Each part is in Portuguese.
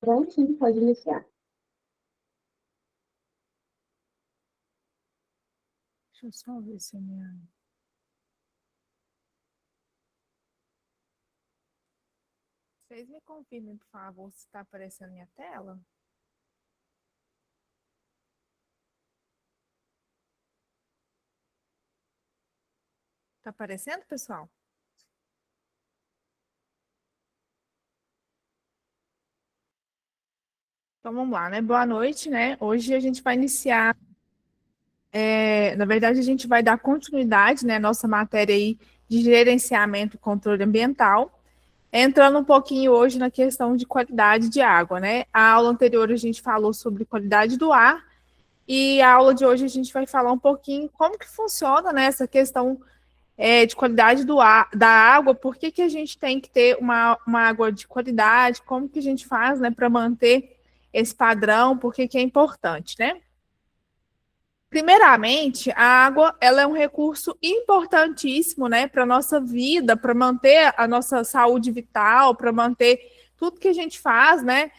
Prontinho, pode iniciar. Deixa eu só ver se a minha. Vocês me confirmem, por favor, se está aparecendo minha tela? Está aparecendo, pessoal? Então vamos lá, né? Boa noite, né? Hoje a gente vai iniciar. Na verdade, a gente vai dar continuidade, né? Nossa matéria aí de gerenciamento e controle ambiental. Entrando um pouquinho hoje na questão de qualidade de água, né? A aula anterior a gente falou sobre qualidade do ar e a aula de hoje a gente vai falar um pouquinho como que funciona, né, essa questão de qualidade do ar, da água, por que que a gente tem que ter uma água de qualidade, como que a gente faz, né, para manter esse padrão, por que que é importante, né? Primeiramente, a água ela é um recurso importantíssimo, né, para a nossa vida, para manter a nossa saúde vital, para manter tudo que a gente faz, né,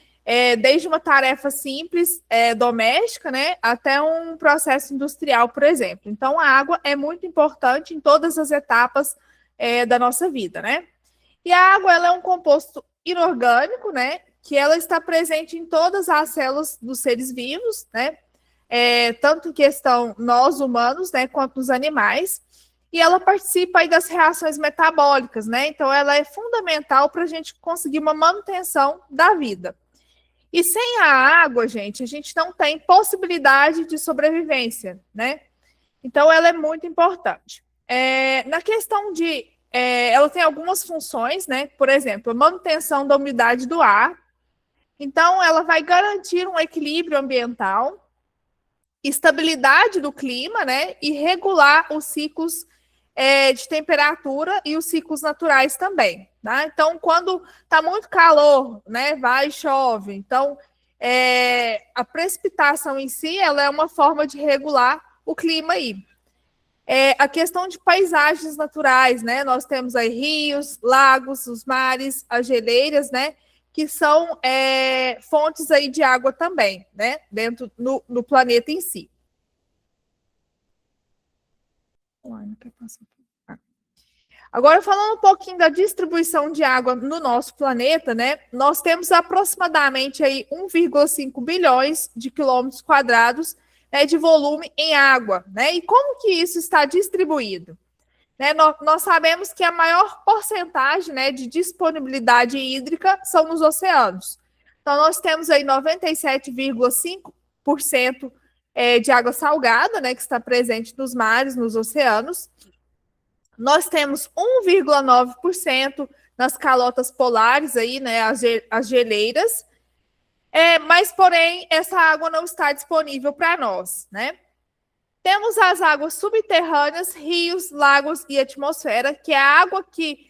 desde uma tarefa simples, doméstica, né, até um processo industrial, por exemplo. Então, a água é muito importante em todas as etapas, da nossa vida, né? E a água ela é um composto inorgânico, né, que ela está presente em todas as células dos seres vivos, né? Tanto em questão nós humanos, né, quanto nos animais, e ela participa aí das reações metabólicas, né? Então ela é fundamental para a gente conseguir uma manutenção da vida. E sem a água, gente, a gente não tem possibilidade de sobrevivência, né? Então ela é muito importante. Na questão de ela tem algumas funções, né? Por exemplo, a manutenção da umidade do ar. Então, ela vai garantir um equilíbrio ambiental, estabilidade do clima, né, e regular os ciclos de temperatura e os ciclos naturais também, tá? Então, quando está muito calor, né, vai e chove. Então, a precipitação em si, ela é uma forma de regular o clima aí. A questão de paisagens naturais, né? Nós temos aí rios, lagos, os mares, as geleiras, né? Que são fontes aí de água também, né? Dentro no planeta em si. Agora, falando um pouquinho da distribuição de água no nosso planeta, né? Nós temos aproximadamente aí 1,5 bilhões de quilômetros quadrados, né, de volume em água, né? E como que isso está distribuído? Né, nós sabemos que a maior porcentagem, né, de disponibilidade hídrica são nos oceanos. Então, nós temos aí 97,5% de água salgada, né, que está presente nos mares, nos oceanos. Nós temos 1,9% nas calotas polares, aí, né, as geleiras. Mas, porém, essa água não está disponível para nós, né? Temos as águas subterrâneas, rios, lagos e atmosfera, que é a água que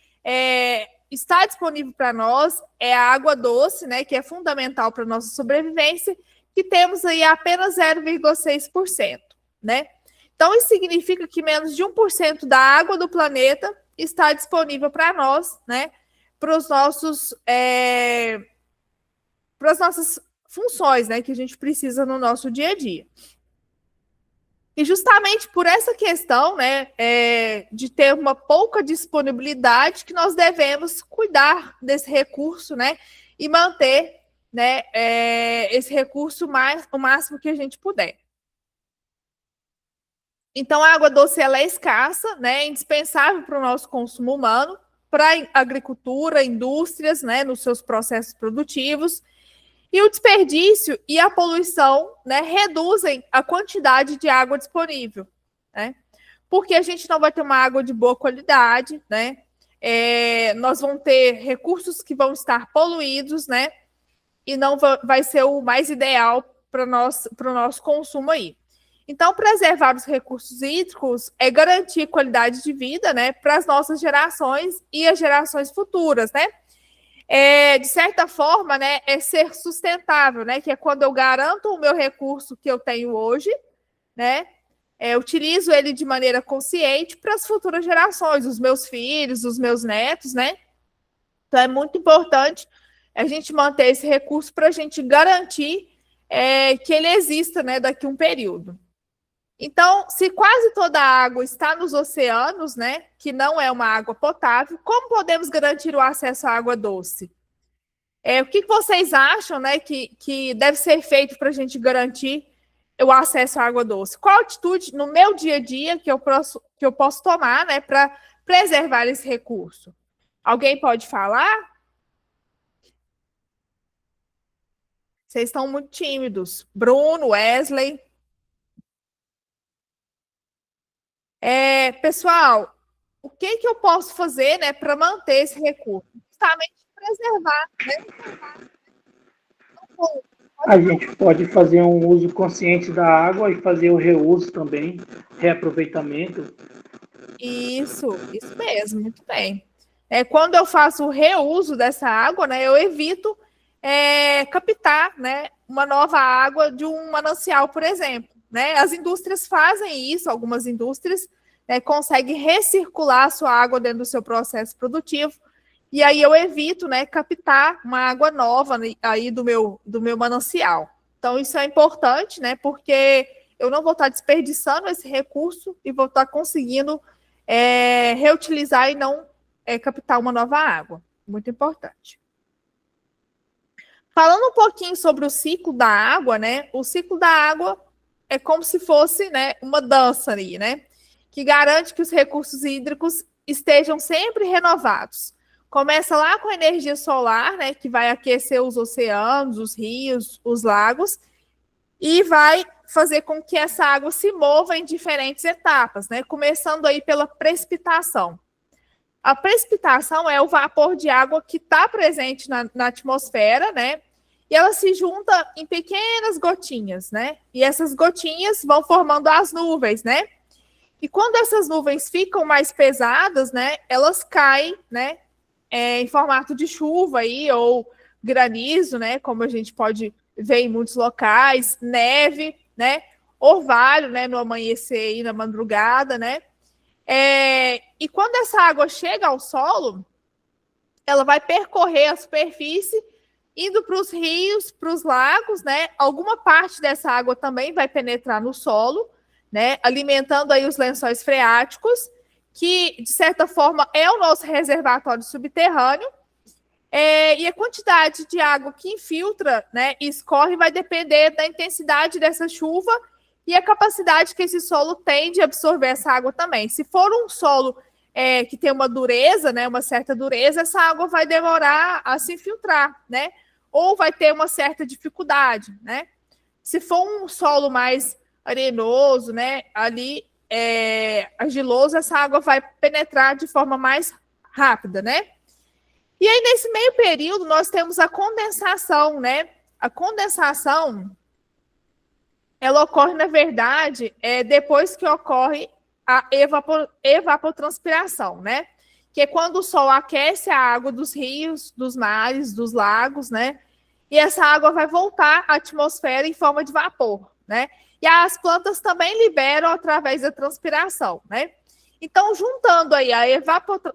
está disponível para nós, é a água doce, né, que é fundamental para a nossa sobrevivência, que temos aí apenas 0,6%, né? Então, isso significa que menos de 1% da água do planeta está disponível para nós, né, para os nossos, para as nossas funções, né, que a gente precisa no nosso dia a dia. E justamente por essa questão, né, de ter uma pouca disponibilidade, que nós devemos cuidar desse recurso, né, e manter, né, esse recurso o máximo que a gente puder. Então, a água doce ela é escassa, né, é indispensável para o nosso consumo humano, para a agricultura, indústrias, né, nos seus processos produtivos. E o desperdício e a poluição, né, reduzem a quantidade de água disponível, né? Porque a gente não vai ter uma água de boa qualidade, né? Nós vamos ter recursos que vão estar poluídos, né? E não vai ser o mais ideal para o nosso consumo aí. Então, preservar os recursos hídricos é garantir qualidade de vida, né, para as nossas gerações e as gerações futuras, né? De certa forma, né, é ser sustentável, né, que é quando eu garanto o meu recurso que eu tenho hoje, né, utilizo ele de maneira consciente para as futuras gerações, os meus filhos, os meus netos, né. Então é muito importante a gente manter esse recurso para a gente garantir que ele exista, né, daqui a um período. Então, se quase toda a água está nos oceanos, né, que não é uma água potável, como podemos garantir o acesso à água doce? O que vocês acham, né, que deve ser feito para a gente garantir o acesso à água doce? Qual atitude no meu dia a dia que eu posso tomar, né, para preservar esse recurso? Alguém pode falar? Vocês estão muito tímidos. Bruno, Wesley. Pessoal, o que eu posso fazer, né, para manter esse recurso? Justamente preservar, né? A gente pode fazer um uso consciente da água e fazer o reuso também, reaproveitamento. Isso mesmo, muito bem. Quando eu faço o reuso dessa água, né, eu evito captar, né, uma nova água de um manancial, por exemplo. Né? As indústrias fazem isso, algumas indústrias conseguem recircular a sua água dentro do seu processo produtivo, e aí eu evito, né, captar uma água nova aí do meu manancial. Então, isso é importante, né, porque eu não vou estar desperdiçando esse recurso e vou estar conseguindo reutilizar e não captar uma nova água. Muito importante. Falando um pouquinho sobre o ciclo da água, né? O ciclo da água é como se fosse, né, uma dança ali, né? Que garante que os recursos hídricos estejam sempre renovados. Começa lá com a energia solar, né, que vai aquecer os oceanos, os rios, os lagos, e vai fazer com que essa água se mova em diferentes etapas, né? Começando aí pela precipitação. A precipitação é o vapor de água que está presente na atmosfera, né? E ela se junta em pequenas gotinhas, né? E essas gotinhas vão formando as nuvens, né? E quando essas nuvens ficam mais pesadas, né? Elas caem, né? Em formato de chuva aí, ou granizo, né? Como a gente pode ver em muitos locais, neve, né? Orvalho, né? No amanhecer e na madrugada, né? E quando essa água chega ao solo, ela vai percorrer a superfície, indo para os rios, para os lagos, né? Alguma parte dessa água também vai penetrar no solo, né? Alimentando aí os lençóis freáticos, que, de certa forma, é o nosso reservatório subterrâneo. E a quantidade de água que infiltra, né, e escorre vai depender da intensidade dessa chuva e a capacidade que esse solo tem de absorver essa água também. Se for um solo que tem uma dureza, né, uma certa dureza, essa água vai demorar a se infiltrar, né? Ou vai ter uma certa dificuldade, né? Se for um solo mais arenoso, né, ali argiloso, essa água vai penetrar de forma mais rápida, né? E aí, nesse meio período, nós temos a condensação, né? A condensação, ela ocorre, na verdade, depois que ocorre a evapotranspiração, né? Que é quando o sol aquece a água dos rios, dos mares, dos lagos, né? E essa água vai voltar à atmosfera em forma de vapor, né? E as plantas também liberam através da transpiração, né? Então, juntando aí a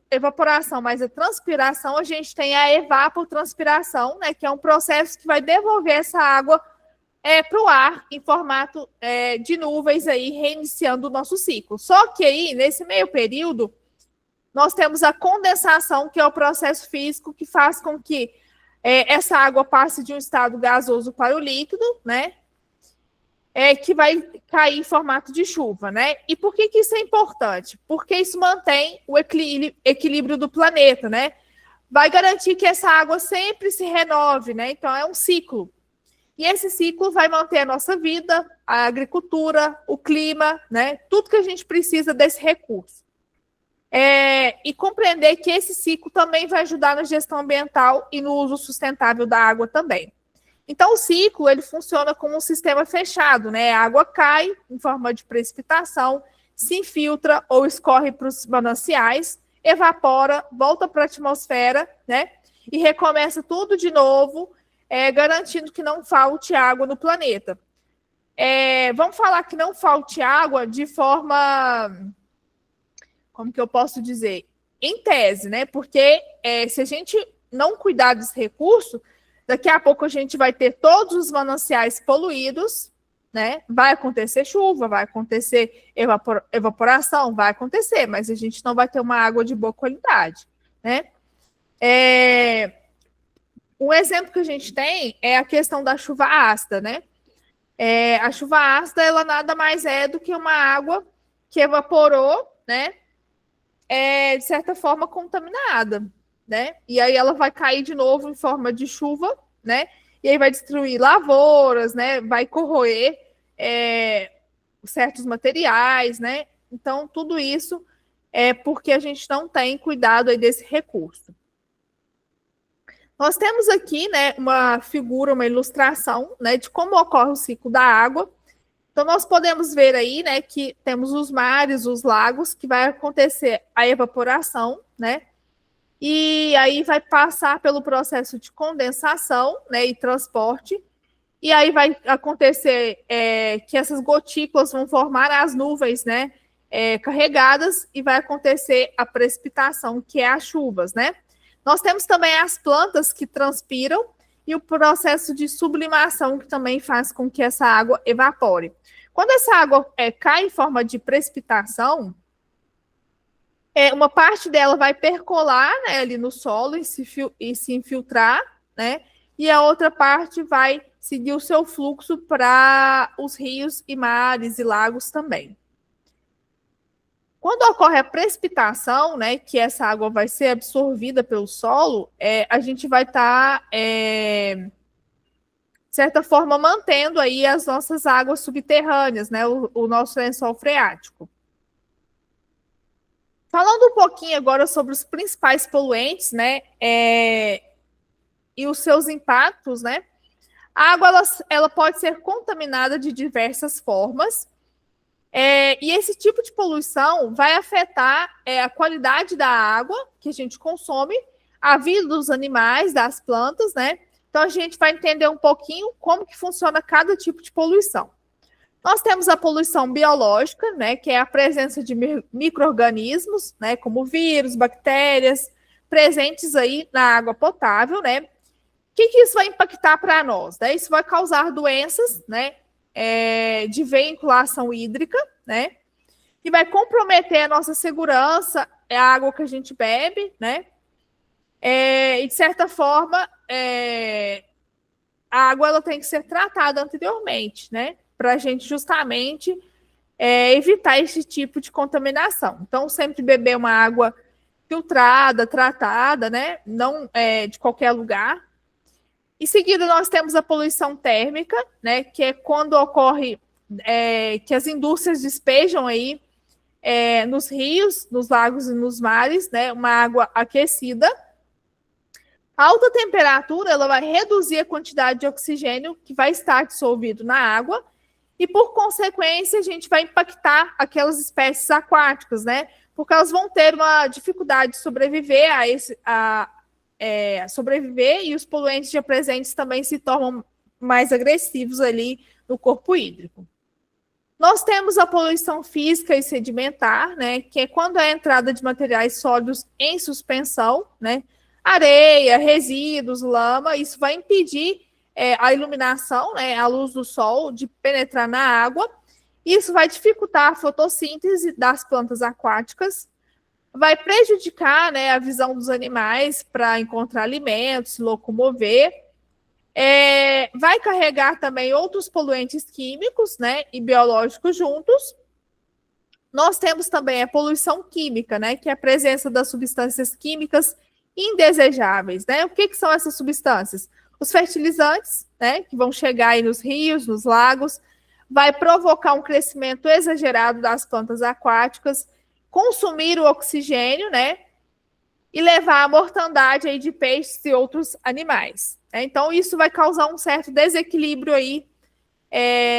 evaporação mais a transpiração, a gente tem a evapotranspiração, né? Que é um processo que vai devolver essa água para o ar em formato de nuvens aí, reiniciando o nosso ciclo. Só que aí, nesse meio período, nós temos a condensação, que é o processo físico que faz com que essa água passe de um estado gasoso para o líquido, né? Que vai cair em formato de chuva, né? E por que isso é importante? Porque isso mantém o equilíbrio do planeta, né? Vai garantir que essa água sempre se renove, né? Então, é um ciclo. E esse ciclo vai manter a nossa vida, a agricultura, o clima, né? Tudo que a gente precisa desse recurso. E compreender que esse ciclo também vai ajudar na gestão ambiental e no uso sustentável da água também. Então, o ciclo, ele funciona como um sistema fechado, né? A água cai em forma de precipitação, se infiltra ou escorre para os mananciais, evapora, volta para a atmosfera, né? E recomeça tudo de novo, garantindo que não falte água no planeta. Vamos falar que não falte água de forma... Como que eu posso dizer? Em tese, né? Porque se a gente não cuidar desse recurso, daqui a pouco a gente vai ter todos os mananciais poluídos, né? Vai acontecer chuva, vai acontecer evaporação, vai acontecer, mas a gente não vai ter uma água de boa qualidade, né? Um exemplo que a gente tem é a questão da chuva ácida, né? A chuva ácida, ela nada mais é do que uma água que evaporou, né? De certa forma contaminada, né? E aí ela vai cair de novo em forma de chuva, né? E aí vai destruir lavouras, né? Vai corroer certos materiais, né? Então, tudo isso é porque a gente não tem cuidado aí desse recurso. Nós temos aqui, né, uma figura, uma ilustração, né, de como ocorre o ciclo da água. Então, nós podemos ver aí, né, que temos os mares, os lagos, que vai acontecer a evaporação, né, e aí vai passar pelo processo de condensação, né, e transporte, e aí vai acontecer que essas gotículas vão formar as nuvens, né, carregadas, e vai acontecer a precipitação, que é as chuvas, né. Nós temos também as plantas que transpiram e o processo de sublimação, que também faz com que essa água evapore. Quando essa água cai em forma de precipitação, uma parte dela vai percolar, né, ali no solo e se infiltrar, né, e a outra parte vai seguir o seu fluxo para os rios e mares e lagos também. Quando ocorre a precipitação, né, que essa água vai ser absorvida pelo solo, a gente vai estar, de certa forma, mantendo aí as nossas águas subterrâneas, né, o nosso lençol freático. Falando um pouquinho agora sobre os principais poluentes, né, e os seus impactos, né, a água ela pode ser contaminada de diversas formas. E esse tipo de poluição vai afetar a qualidade da água que a gente consome, a vida dos animais, das plantas, né? Então, a gente vai entender um pouquinho como que funciona cada tipo de poluição. Nós temos a poluição biológica, né? Que é a presença de micro-organismos, né? Como vírus, bactérias, presentes aí na água potável, né? O que isso vai impactar para nós? Né? Isso vai causar doenças, né? De vinculação hídrica, né? E vai comprometer a nossa segurança, a água que a gente bebe, né? E de certa forma, a água ela tem que ser tratada anteriormente, né? Para a gente justamente evitar esse tipo de contaminação. Então, sempre beber uma água filtrada, tratada, né? Não de qualquer lugar. Em seguida, nós temos a poluição térmica, né, que é quando ocorre que as indústrias despejam aí nos rios, nos lagos e nos mares, né, uma água aquecida. A alta temperatura ela vai reduzir a quantidade de oxigênio que vai estar dissolvido na água e, por consequência, a gente vai impactar aquelas espécies aquáticas, né, porque elas vão ter uma dificuldade de sobreviver sobreviver, e os poluentes já presentes também se tornam mais agressivos ali no corpo hídrico. Nós temos a poluição física e sedimentar, né, que é quando a entrada de materiais sólidos em suspensão, né, areia, resíduos, lama, isso vai impedir a iluminação, né, a luz do sol de penetrar na água. Isso vai dificultar a fotossíntese das plantas aquáticas, vai prejudicar, né, a visão dos animais para encontrar alimentos, se locomover. Vai carregar também outros poluentes químicos, né, e biológicos juntos. Nós temos também a poluição química, né, que é a presença das substâncias químicas indesejáveis, né? O que são essas substâncias? Os fertilizantes, né, que vão chegar aí nos rios, nos lagos, vai provocar um crescimento exagerado das plantas aquáticas, consumir o oxigênio, né, e levar à mortandade aí de peixes e outros animais. Então, isso vai causar um certo desequilíbrio aí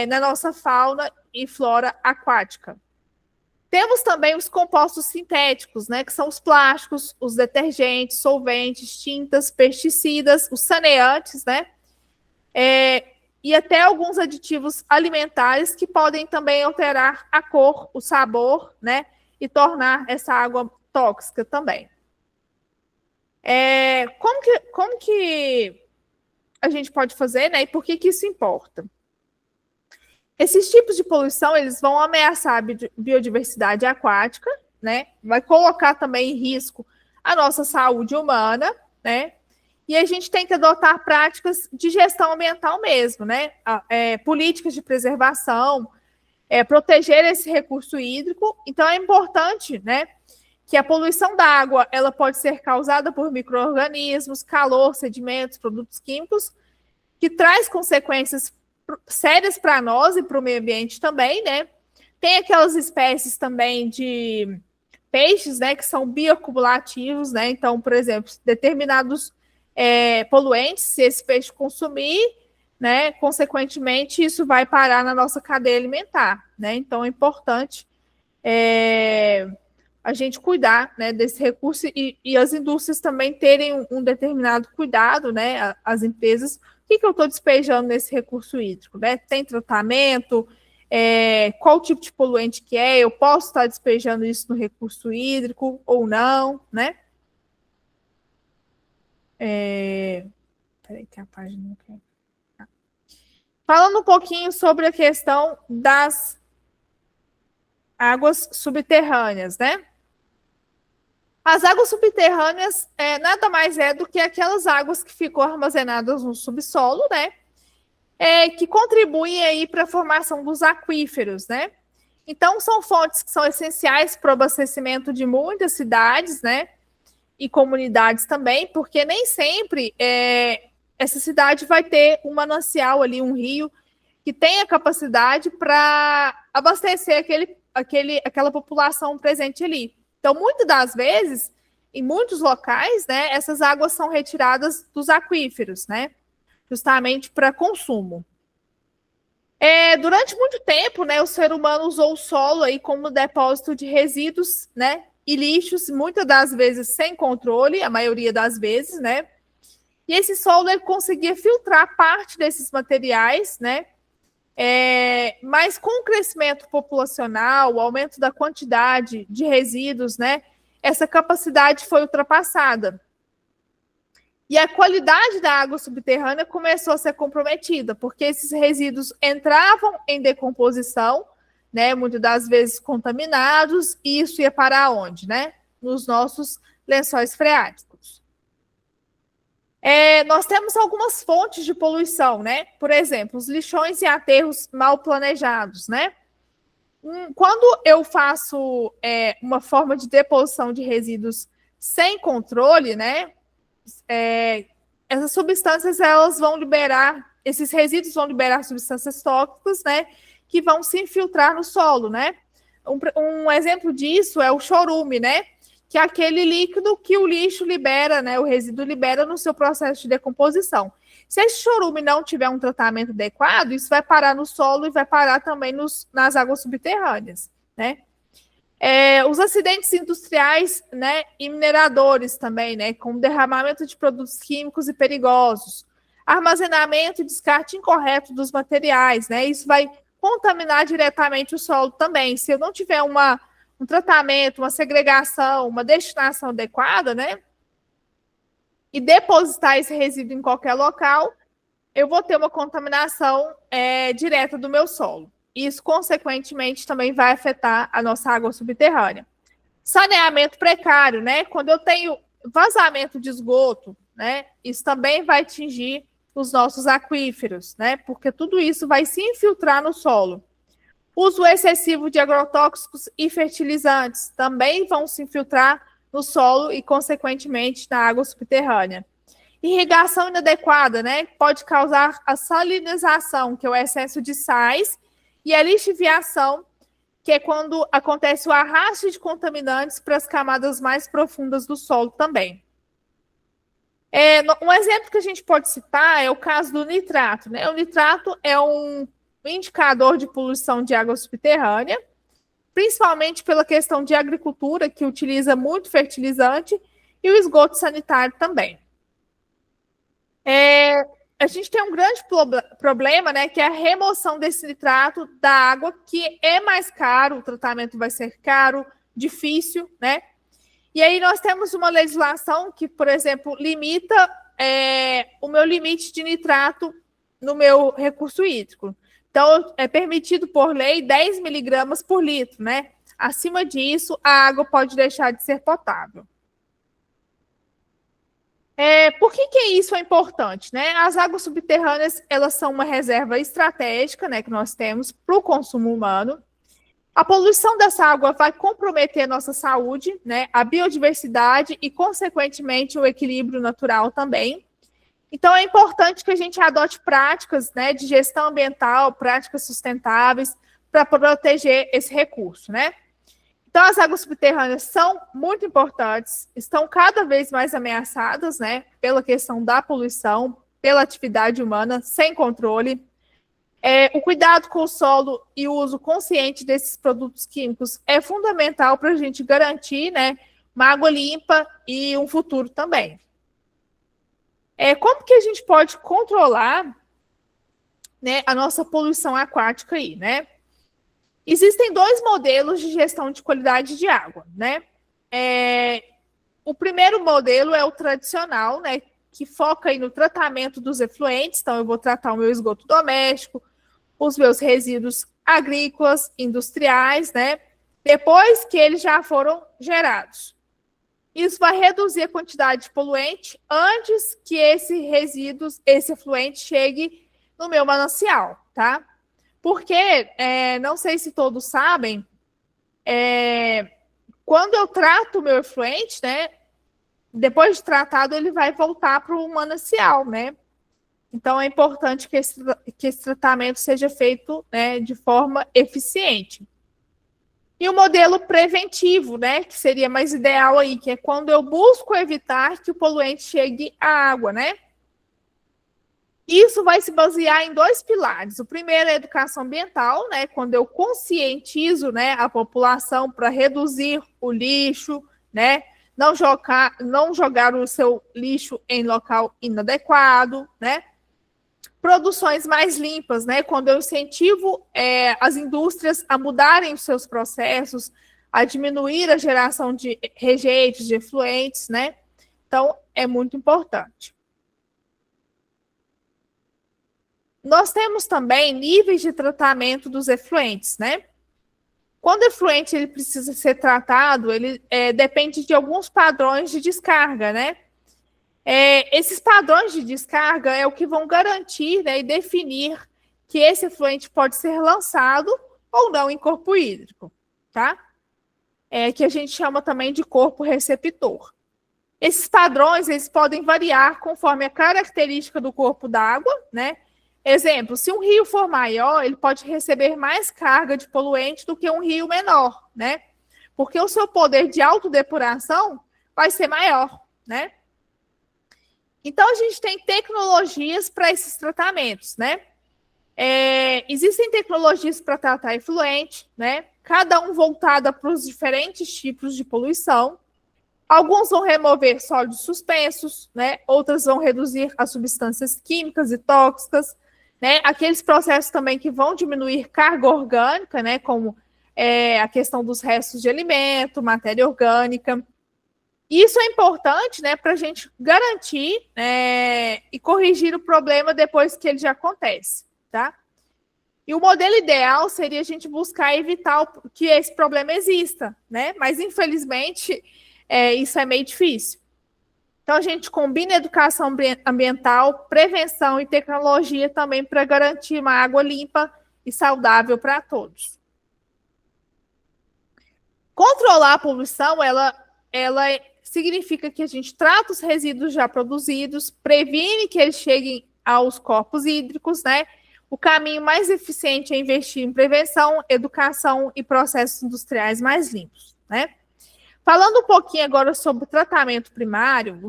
na nossa fauna e flora aquática. Temos também os compostos sintéticos, né, que são os plásticos, os detergentes, solventes, tintas, pesticidas, os saneantes, né, e até alguns aditivos alimentares que podem também alterar a cor, o sabor, né, e tornar essa água tóxica também. Como que a gente pode fazer, né? E por que isso importa? Esses tipos de poluição, eles vão ameaçar a biodiversidade aquática, né? Vai colocar também em risco a nossa saúde humana, né? E a gente tem que adotar práticas de gestão ambiental mesmo, né? Políticas de preservação, proteger esse recurso hídrico. Então, é importante, né, que a poluição da água ela pode ser causada por micro-organismos, calor, sedimentos, produtos químicos, que traz consequências sérias para nós e para o meio ambiente também, né? Tem aquelas espécies também de peixes, né, que são bioacumulativos, né? Então, por exemplo, determinados poluentes, se esse peixe consumir, né, consequentemente, isso vai parar na nossa cadeia alimentar, né? Então, é importante a gente cuidar, né, desse recurso e as indústrias também terem um determinado cuidado, né? As empresas, o que eu estou despejando nesse recurso hídrico, né? Tem tratamento? Qual tipo de poluente que é? Eu posso estar despejando isso no recurso hídrico ou não, né? Peraí que a página não quer. Falando um pouquinho sobre a questão das águas subterrâneas, né? As águas subterrâneas nada mais do que aquelas águas que ficam armazenadas no subsolo, né? Que contribuem aí para a formação dos aquíferos, né? Então, são fontes que são essenciais para o abastecimento de muitas cidades, né? E comunidades também, porque nem sempre essa cidade vai ter um manancial ali, um rio, que tenha capacidade para abastecer aquela população presente ali. Então, muitas das vezes, em muitos locais, né, essas águas são retiradas dos aquíferos, né? Justamente para consumo. Durante muito tempo, né, o ser humano usou o solo aí como depósito de resíduos, né, e lixos, muitas das vezes sem controle, a maioria das vezes, né? E esse solo ele conseguia filtrar parte desses materiais, né? Mas com o crescimento populacional, o aumento da quantidade de resíduos, né, essa capacidade foi ultrapassada. E a qualidade da água subterrânea começou a ser comprometida, porque esses resíduos entravam em decomposição, né, muitas das vezes contaminados, e isso ia parar onde, né? Nos nossos lençóis freáticos. Nós temos algumas fontes de poluição, né? Por exemplo, os lixões e aterros mal planejados, né? Quando eu faço uma forma de deposição de resíduos sem controle, né? Essas substâncias elas vão liberar, esses resíduos vão liberar substâncias tóxicas, né? Que vão se infiltrar no solo, né? Um exemplo disso é o chorume, né? Que é aquele líquido que o lixo libera, né? O resíduo libera no seu processo de decomposição. Se esse chorume não tiver um tratamento adequado, isso vai parar no solo e vai parar também nas águas subterrâneas, né? Os acidentes industriais, né, e mineradores também, né, com derramamento de produtos químicos e perigosos, armazenamento e descarte incorreto dos materiais, né? Isso vai contaminar diretamente o solo também. Se eu não tiver um tratamento, uma segregação, uma destinação adequada, né? E depositar esse resíduo em qualquer local, eu vou ter uma contaminação direta do meu solo. Isso, consequentemente, também vai afetar a nossa água subterrânea. Saneamento precário, né? Quando eu tenho vazamento de esgoto, né? Isso também vai atingir os nossos aquíferos, né? Porque tudo isso vai se infiltrar no solo. Uso excessivo de agrotóxicos e fertilizantes também vão se infiltrar no solo e, consequentemente, na água subterrânea. Irrigação inadequada, né? Pode causar a salinização, que é o excesso de sais, e a lixiviação, que é quando acontece o arrasto de contaminantes para as camadas mais profundas do solo também. Um exemplo que a gente pode citar é o caso do nitrato, né? O nitrato é um indicador de poluição de água subterrânea, principalmente pela questão de agricultura, que utiliza muito fertilizante, e o esgoto sanitário também. A gente tem um grande problema, né, que é a remoção desse nitrato da água, que é mais caro, o tratamento vai ser caro, difícil, né? E aí nós temos uma legislação que, por exemplo, limita o meu limite de nitrato no meu recurso hídrico. Então, é permitido por lei 10 miligramas por litro, né? Acima disso, a água pode deixar de ser potável. Por que isso é importante, né? As águas subterrâneas, elas são uma reserva estratégica, né, que nós temos para o consumo humano. A poluição dessa água vai comprometer a nossa saúde, né, a biodiversidade e, consequentemente, o equilíbrio natural também. Então, é importante que a gente adote práticas, né, de gestão ambiental, práticas sustentáveis, para proteger esse recurso, né? Então, as águas subterrâneas são muito importantes, estão cada vez mais ameaçadas, né, pela questão da poluição, pela atividade humana sem controle. O cuidado com o solo e o uso consciente desses produtos químicos é fundamental para a gente garantir, né, uma água limpa e um futuro também. Como que a gente pode controlar, né, a nossa poluição aquática aí, né? Existem 2 modelos de gestão de qualidade de água, né? O primeiro modelo é o tradicional, né, que foca aí no tratamento dos efluentes. Então, eu vou tratar o meu esgoto doméstico, os meus resíduos agrícolas, industriais, né, depois que eles já foram gerados. Isso vai reduzir a quantidade de poluente antes que esse efluente chegue no meu manancial, tá? Porque, não sei se todos sabem, quando eu trato o meu efluente, né, depois de tratado, ele vai voltar para o manancial, né? Então, é importante que esse tratamento seja feito, né, de forma eficiente. E o modelo preventivo, né, que seria mais ideal aí, que é quando eu busco evitar que o poluente chegue à água, né? Isso vai se basear em 2 pilares. O primeiro é a educação ambiental, né, quando eu conscientizo, né, a população para reduzir o lixo, né, não jogar o seu lixo em local inadequado, né? Produções mais limpas, né? Quando eu incentivo as indústrias a mudarem os seus processos, a diminuir a geração de rejeitos, de efluentes, né? Então, é muito importante. Nós temos também níveis de tratamento dos efluentes, né? Quando o efluente ele precisa ser tratado, ele depende de alguns padrões de descarga, né? Esses padrões de descarga é o que vão garantir, né, e definir que esse efluente pode ser lançado ou não em corpo hídrico, tá? Que a gente chama também de corpo receptor. Esses padrões, eles podem variar conforme a característica do corpo d'água, né? Exemplo, se um rio for maior, ele pode receber mais carga de poluente do que um rio menor, né? Porque o seu poder de autodepuração vai ser maior, né? Então, a gente tem tecnologias para esses tratamentos, né? Existem tecnologias para tratar efluente, né? Cada um voltada para os diferentes tipos de poluição. Alguns vão remover sólidos suspensos, né? Outras vão reduzir as substâncias químicas e tóxicas, né? Aqueles processos também que vão diminuir carga orgânica, né? Como a questão dos restos de alimento, matéria orgânica. Isso é importante, né, para a gente garantir e corrigir o problema depois que ele já acontece, tá? E o modelo ideal seria a gente buscar evitar que esse problema exista, né? Mas, infelizmente, isso é meio difícil. Então, a gente combina educação ambiental, prevenção e tecnologia também para garantir uma água limpa e saudável para todos. Controlar a poluição, ela significa que a gente trata os resíduos já produzidos, previne que eles cheguem aos corpos hídricos, né? O caminho mais eficiente é investir em prevenção, educação e processos industriais mais limpos, né? Falando um pouquinho agora sobre o tratamento primário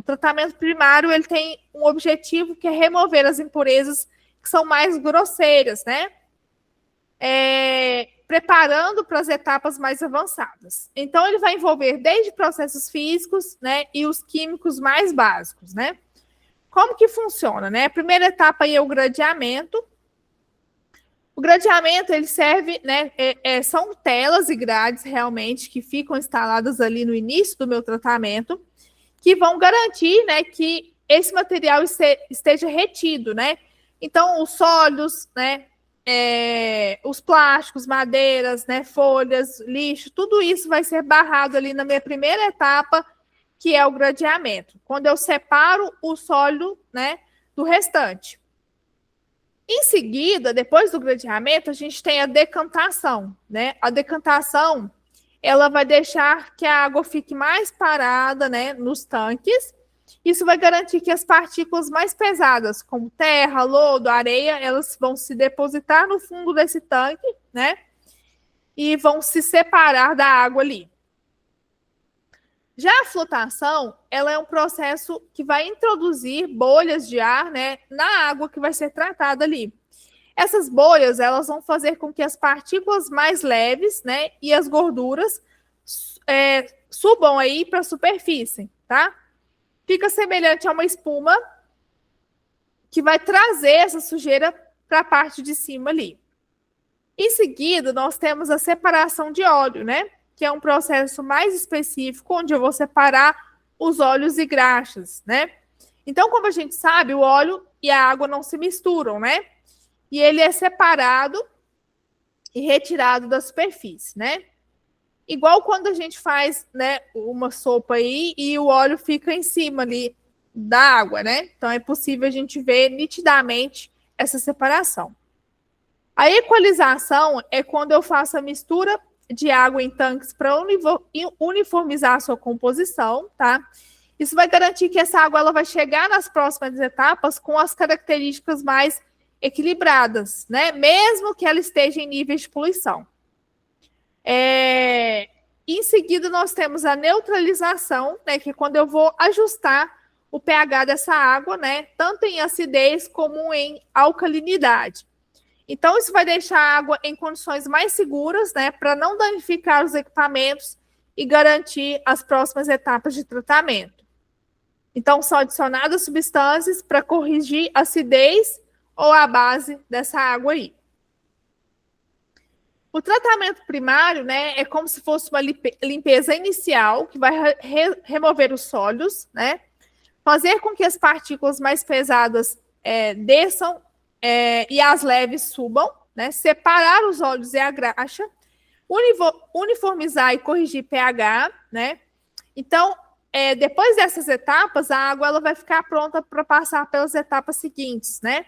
ele tem um objetivo que é remover as impurezas que são mais grosseiras, né? Preparando para as etapas mais avançadas. Então, ele vai envolver desde processos físicos, né, e os químicos mais básicos, né? Como que funciona, né? A primeira etapa aí é o gradeamento. O gradeamento, ele serve, né, são telas e grades realmente que ficam instaladas ali no início do meu tratamento, que vão garantir, né, que esse material esteja retido, né? Então, os sólidos, né, os plásticos, madeiras, né, folhas, lixo, tudo isso vai ser barrado ali na minha primeira etapa, que é o gradeamento, quando eu separo o sólido, né, do restante. Em seguida, depois do gradeamento, a gente tem a decantação, né? A decantação, ela vai deixar que a água fique mais parada, né, nos tanques. Isso vai garantir que as partículas mais pesadas, como terra, lodo, areia, elas vão se depositar no fundo desse tanque, né? E vão se separar da água ali. Já a flotação, ela é um processo que vai introduzir bolhas de ar, né, na água que vai ser tratada ali. Essas bolhas, elas vão fazer com que as partículas mais leves, né, e as gorduras subam aí para a superfície, tá? Fica semelhante a uma espuma que vai trazer essa sujeira para a parte de cima ali. Em seguida, nós temos a separação de óleo, né? Que é um processo mais específico, onde eu vou separar os óleos e graxas, né? Então, como a gente sabe, o óleo e a água não se misturam, né? E ele é separado e retirado da superfície, né? Igual quando a gente faz, né, uma sopa aí e o óleo fica em cima ali da água, né? Então, é possível a gente ver nitidamente essa separação. A equalização é quando eu faço a mistura de água em tanques para uniformizar a sua composição, tá? Isso vai garantir que essa água ela vai chegar nas próximas etapas com as características mais equilibradas, né? Mesmo que ela esteja em níveis de poluição. Em seguida, nós temos a neutralização, né? Que é quando eu vou ajustar o pH dessa água, né? Tanto em acidez como em alcalinidade. Então, isso vai deixar a água em condições mais seguras, né, para não danificar os equipamentos e garantir as próximas etapas de tratamento. Então, são adicionadas substâncias para corrigir a acidez ou a base dessa água aí. O tratamento primário, né, é como se fosse uma limpeza inicial, que vai remover os sólidos, né, fazer com que as partículas mais pesadas desçam e as leves subam, né? Separar os óleos e a graxa, uniformizar e corrigir pH, né? Então, depois dessas etapas, a água ela vai ficar pronta para passar pelas etapas seguintes, né?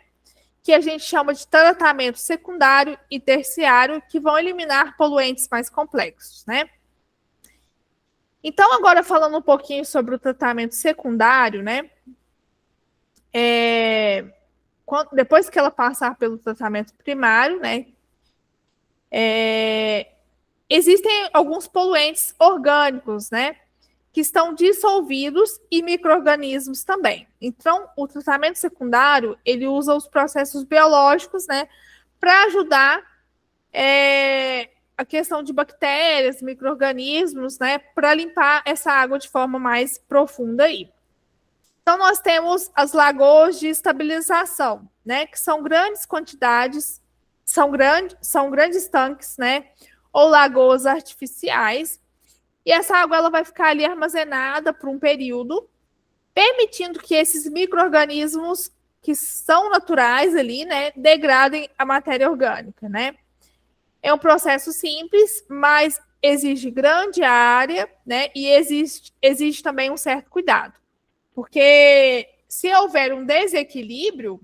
Que a gente chama de tratamento secundário e terciário, que vão eliminar poluentes mais complexos, né? Então, agora falando um pouquinho sobre o tratamento secundário, né? Depois que ela passar pelo tratamento primário, né, existem alguns poluentes orgânicos, né, que estão dissolvidos e micro-organismos também. Então, o tratamento secundário, ele usa os processos biológicos, né, para ajudar a questão de bactérias, micro-organismos, né, para limpar essa água de forma mais profunda aí. Então, nós temos as lagoas de estabilização, né? Que são grandes quantidades, são grandes tanques, né? Ou lagoas artificiais. E essa água ela vai ficar ali armazenada por um período, permitindo que esses micro-organismos que são naturais ali, né? Degradem a matéria orgânica, né? É um processo simples, mas exige grande área, né? E exige também um certo cuidado. Porque se houver um desequilíbrio,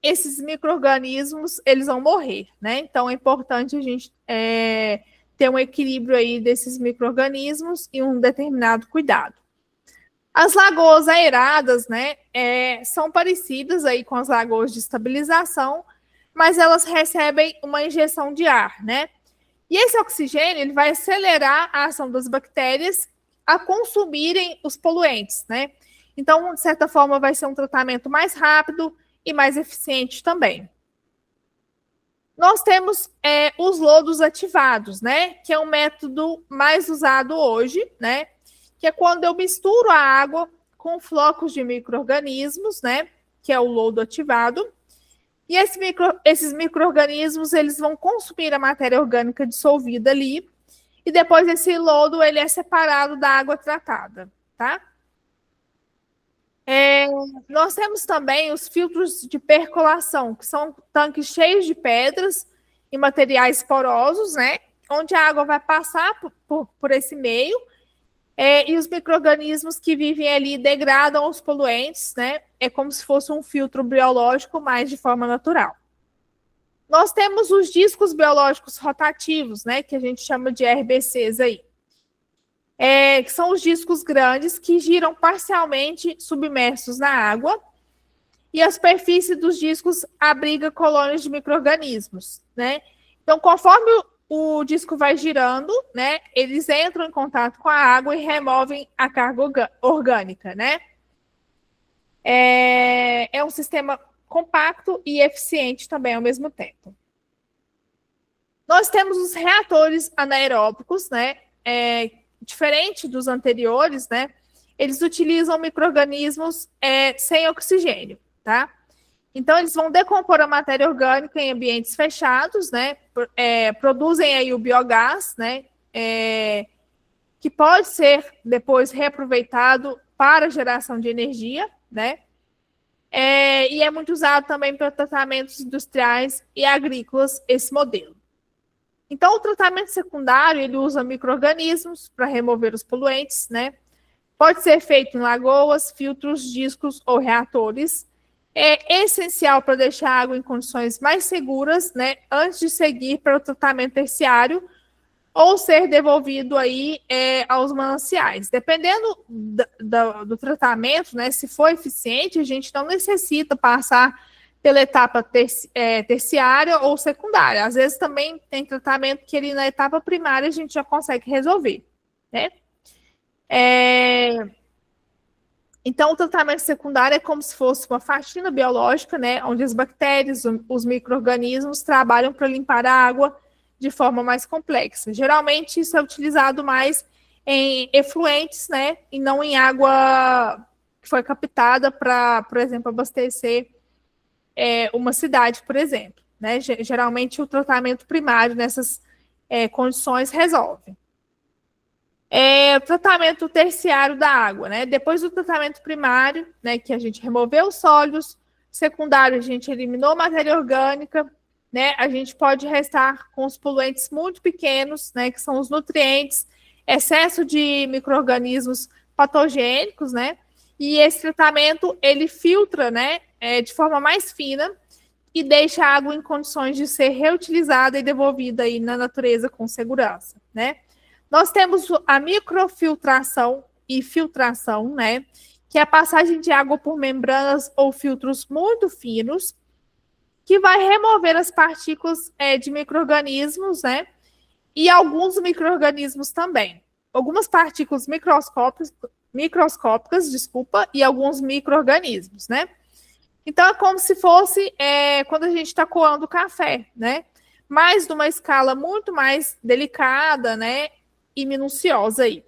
esses micro-organismos eles vão morrer, né? Então é importante a gente ter um equilíbrio aí desses micro-organismos e um determinado cuidado. As lagoas aeradas, né, são parecidas aí com as lagoas de estabilização, mas elas recebem uma injeção de ar, né? E esse oxigênio ele vai acelerar a ação das bactérias a consumirem os poluentes, né? Então, de certa forma, vai ser um tratamento mais rápido e mais eficiente também. Nós temos os lodos ativados, né? Que é um método mais usado hoje, né? Que é quando eu misturo a água com flocos de micro-organismos, né? Que é o lodo ativado. E esses micro-organismos, eles vão consumir a matéria orgânica dissolvida ali, e depois esse lodo ele é separado da água tratada, tá? Nós temos também os filtros de percolação, que são tanques cheios de pedras e materiais porosos, né? Onde a água vai passar por esse meio, e os micro-organismos que vivem ali degradam os poluentes, né? É como se fosse um filtro biológico, mas de forma natural. Nós temos os discos biológicos rotativos, né? Que a gente chama de RBCs aí. Que são os discos grandes que giram parcialmente submersos na água, e a superfície dos discos abriga colônias de micro-organismos, né? Então, conforme o disco vai girando, né, eles entram em contato com a água e removem a carga orgânica, né? É um sistema compacto e eficiente também ao mesmo tempo. Nós temos os reatores anaeróbicos, né? Diferente dos anteriores, né? Eles utilizam micro-organismos sem oxigênio, tá? Então, eles vão decompor a matéria orgânica em ambientes fechados, né? Produzem aí o biogás, né? Que pode ser depois reaproveitado para geração de energia, né? E é muito usado também para tratamentos industriais e agrícolas, esse modelo. Então, o tratamento secundário, ele usa micro-organismos para remover os poluentes, né? Pode ser feito em lagoas, filtros, discos ou reatores. É essencial para deixar a água em condições mais seguras, né? Antes de seguir para o tratamento terciário ou ser devolvido aí aos mananciais. Dependendo do tratamento, né? Se for eficiente, a gente não necessita passar pela etapa terciária ou secundária. Às vezes também tem tratamento que ele na etapa primária a gente já consegue resolver, né? Então, o tratamento secundário é como se fosse uma faxina biológica, né? Onde as bactérias, os micro-organismos trabalham para limpar a água de forma mais complexa. Geralmente, isso é utilizado mais em efluentes, né? E não em água que foi captada para, por exemplo, abastecer uma cidade, por exemplo, né? Geralmente o tratamento primário nessas condições resolve. O tratamento terciário da água, né? Depois do tratamento primário, né, que a gente removeu os sólidos, secundário a gente eliminou matéria orgânica, né? A gente pode restar com os poluentes muito pequenos, né, que são os nutrientes, excesso de micro-organismos patogênicos, né? E esse tratamento ele filtra, né, de forma mais fina e deixa a água em condições de ser reutilizada e devolvida aí na natureza com segurança, né? Nós temos a microfiltração e filtração, né? Que é a passagem de água por membranas ou filtros muito finos, que vai remover as partículas de micro-organismos, né? E alguns micro-organismos também. Algumas partículas microscópicas, e alguns micro-organismos, né? Então, é como se fosse quando a gente está coando café, né? Mas numa escala muito mais delicada, né? E minuciosa aí.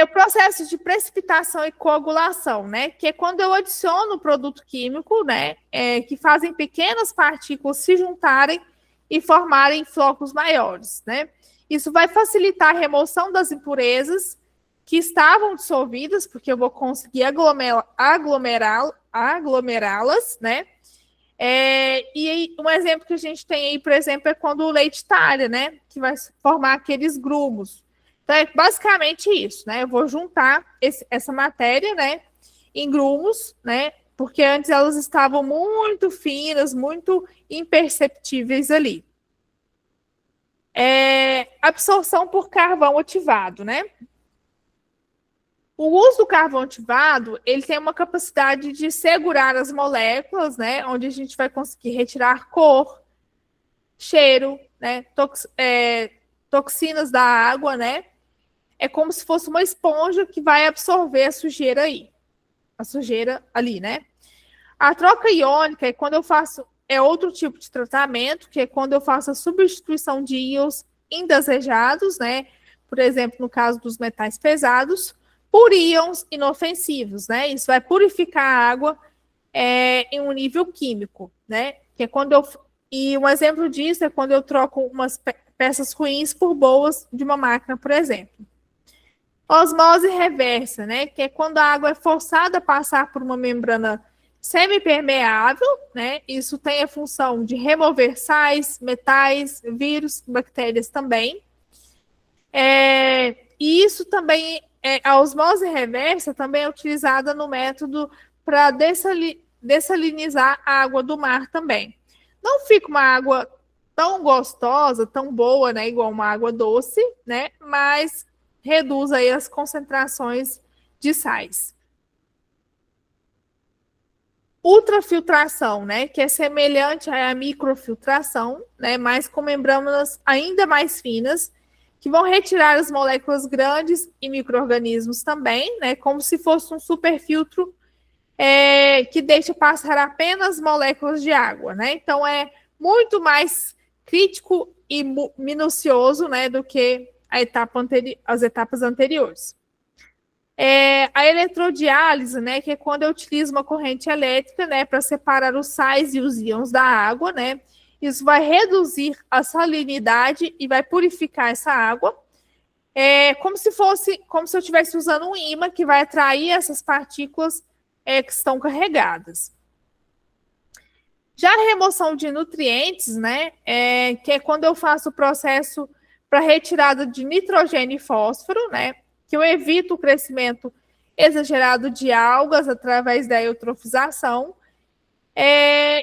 O processo de precipitação e coagulação, né? Que é quando eu adiciono o produto químico, né? Que fazem pequenas partículas se juntarem e formarem flocos maiores, né? Isso vai facilitar a remoção das impurezas que estavam dissolvidas, porque eu vou conseguir aglomerá-las, né? E um exemplo que a gente tem aí, por exemplo, é quando o leite talha, né? Que vai formar aqueles grumos. Então, é basicamente isso, né? Eu vou juntar essa matéria, né? Em grumos, né? Porque antes elas estavam muito finas, muito imperceptíveis ali. Absorção por carvão ativado, né? O uso do carvão ativado, ele tem uma capacidade de segurar as moléculas, né? Onde a gente vai conseguir retirar cor, cheiro, né? Toxinas da água, né? É como se fosse uma esponja que vai absorver a sujeira aí. A sujeira ali, né? A troca iônica é quando eu faço... É outro tipo de tratamento, que é quando eu faço a substituição de íons indesejados, né? Por exemplo, no caso dos metais pesados, por íons inofensivos, né? Isso vai purificar a água em um nível químico, né? Que é quando e um exemplo disso é quando eu troco umas peças ruins por boas de uma máquina, por exemplo. Osmose reversa, né? Que é quando a água é forçada a passar por uma membrana semipermeável, né? Isso tem a função de remover sais, metais, vírus, bactérias também. E isso também, a osmose reversa também é utilizada no método para dessalinizar a água do mar também. Não fica uma água tão gostosa, tão boa, né? Igual uma água doce, né? Mas reduz aí as concentrações de sais. Ultrafiltração, né, que é semelhante à microfiltração, né, mas com membranas ainda mais finas, que vão retirar as moléculas grandes e micro-organismos também, né, como se fosse um superfiltro que deixa passar apenas moléculas de água, né? Então é muito mais crítico e minucioso, né, do que as etapas anteriores. A eletrodiálise, né, que é quando eu utilizo uma corrente elétrica, né, para separar os sais e os íons da água, né? Isso vai reduzir a salinidade e vai purificar essa água. Como se eu estivesse usando um ímã que vai atrair essas partículas que estão carregadas. Já a remoção de nutrientes, né, que é quando eu faço o processo para retirada de nitrogênio e fósforo, né, que eu evito o crescimento exagerado de algas através da eutrofização.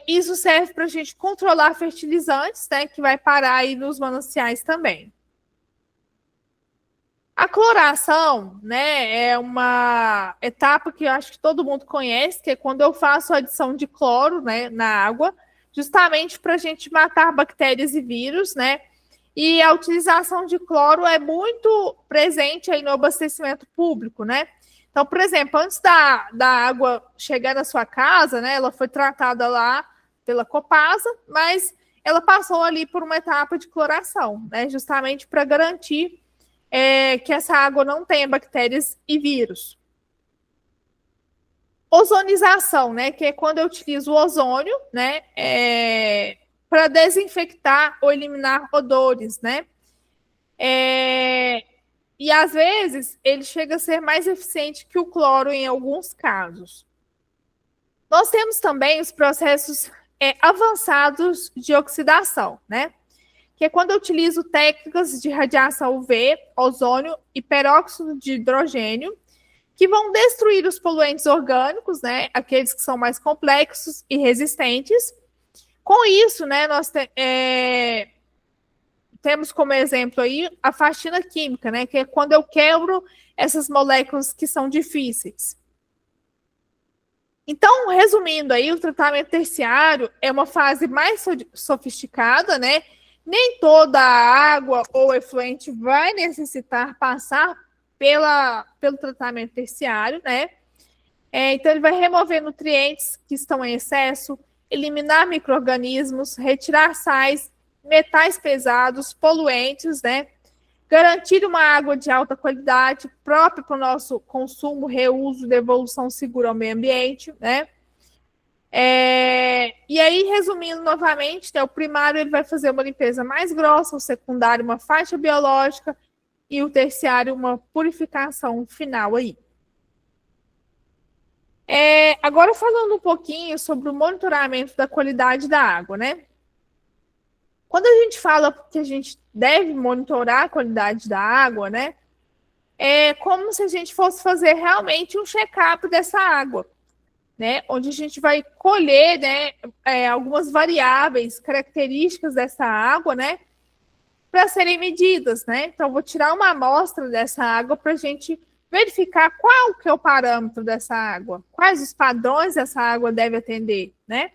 Isso serve para a gente controlar fertilizantes, né, que vai parar aí nos mananciais também. A cloração, né, é uma etapa que eu acho que todo mundo conhece, que é quando eu faço a adição de cloro, né, na água, justamente para a gente matar bactérias e vírus, né? E a utilização de cloro é muito presente aí no abastecimento público, né? Então, por exemplo, antes da água chegar na sua casa, né, ela foi tratada lá pela Copasa, mas ela passou ali por uma etapa de cloração, né, justamente para garantir que essa água não tenha bactérias e vírus. Ozonização, né, que é quando eu utilizo o ozônio, né, para desinfectar ou eliminar odores, né? E às vezes ele chega a ser mais eficiente que o cloro em alguns casos. Nós temos também os processos avançados de oxidação, né? Que é quando eu utilizo técnicas de radiação UV, ozônio e peróxido de hidrogênio, que vão destruir os poluentes orgânicos, né? Aqueles que são mais complexos e resistentes. Com isso, né, nós temos como exemplo aí a faxina química, né, que é quando eu quebro essas moléculas que são difíceis. Então, resumindo aí, o tratamento terciário é uma fase mais sofisticada, né? Nem toda a água ou efluente vai necessitar passar pelo tratamento terciário, né? Então, ele vai remover nutrientes que estão em excesso, eliminar micro-organismos, retirar sais, metais pesados, poluentes, né? Garantir uma água de alta qualidade, própria para o nosso consumo, reuso, devolução segura ao meio ambiente, né? E aí, resumindo novamente, né, o primário ele vai fazer uma limpeza mais grossa, o secundário uma faixa biológica e o terciário uma purificação final aí. Agora falando um pouquinho sobre o monitoramento da qualidade da água, né? Quando a gente fala que a gente deve monitorar a qualidade da água, né? É como se a gente fosse fazer realmente um check-up dessa água, né? Onde a gente vai colher, né, algumas variáveis, características dessa água, né? Para serem medidas, né? Então, vou tirar uma amostra dessa água para a gente verificar qual que é o parâmetro dessa água, quais os padrões essa água deve atender, né?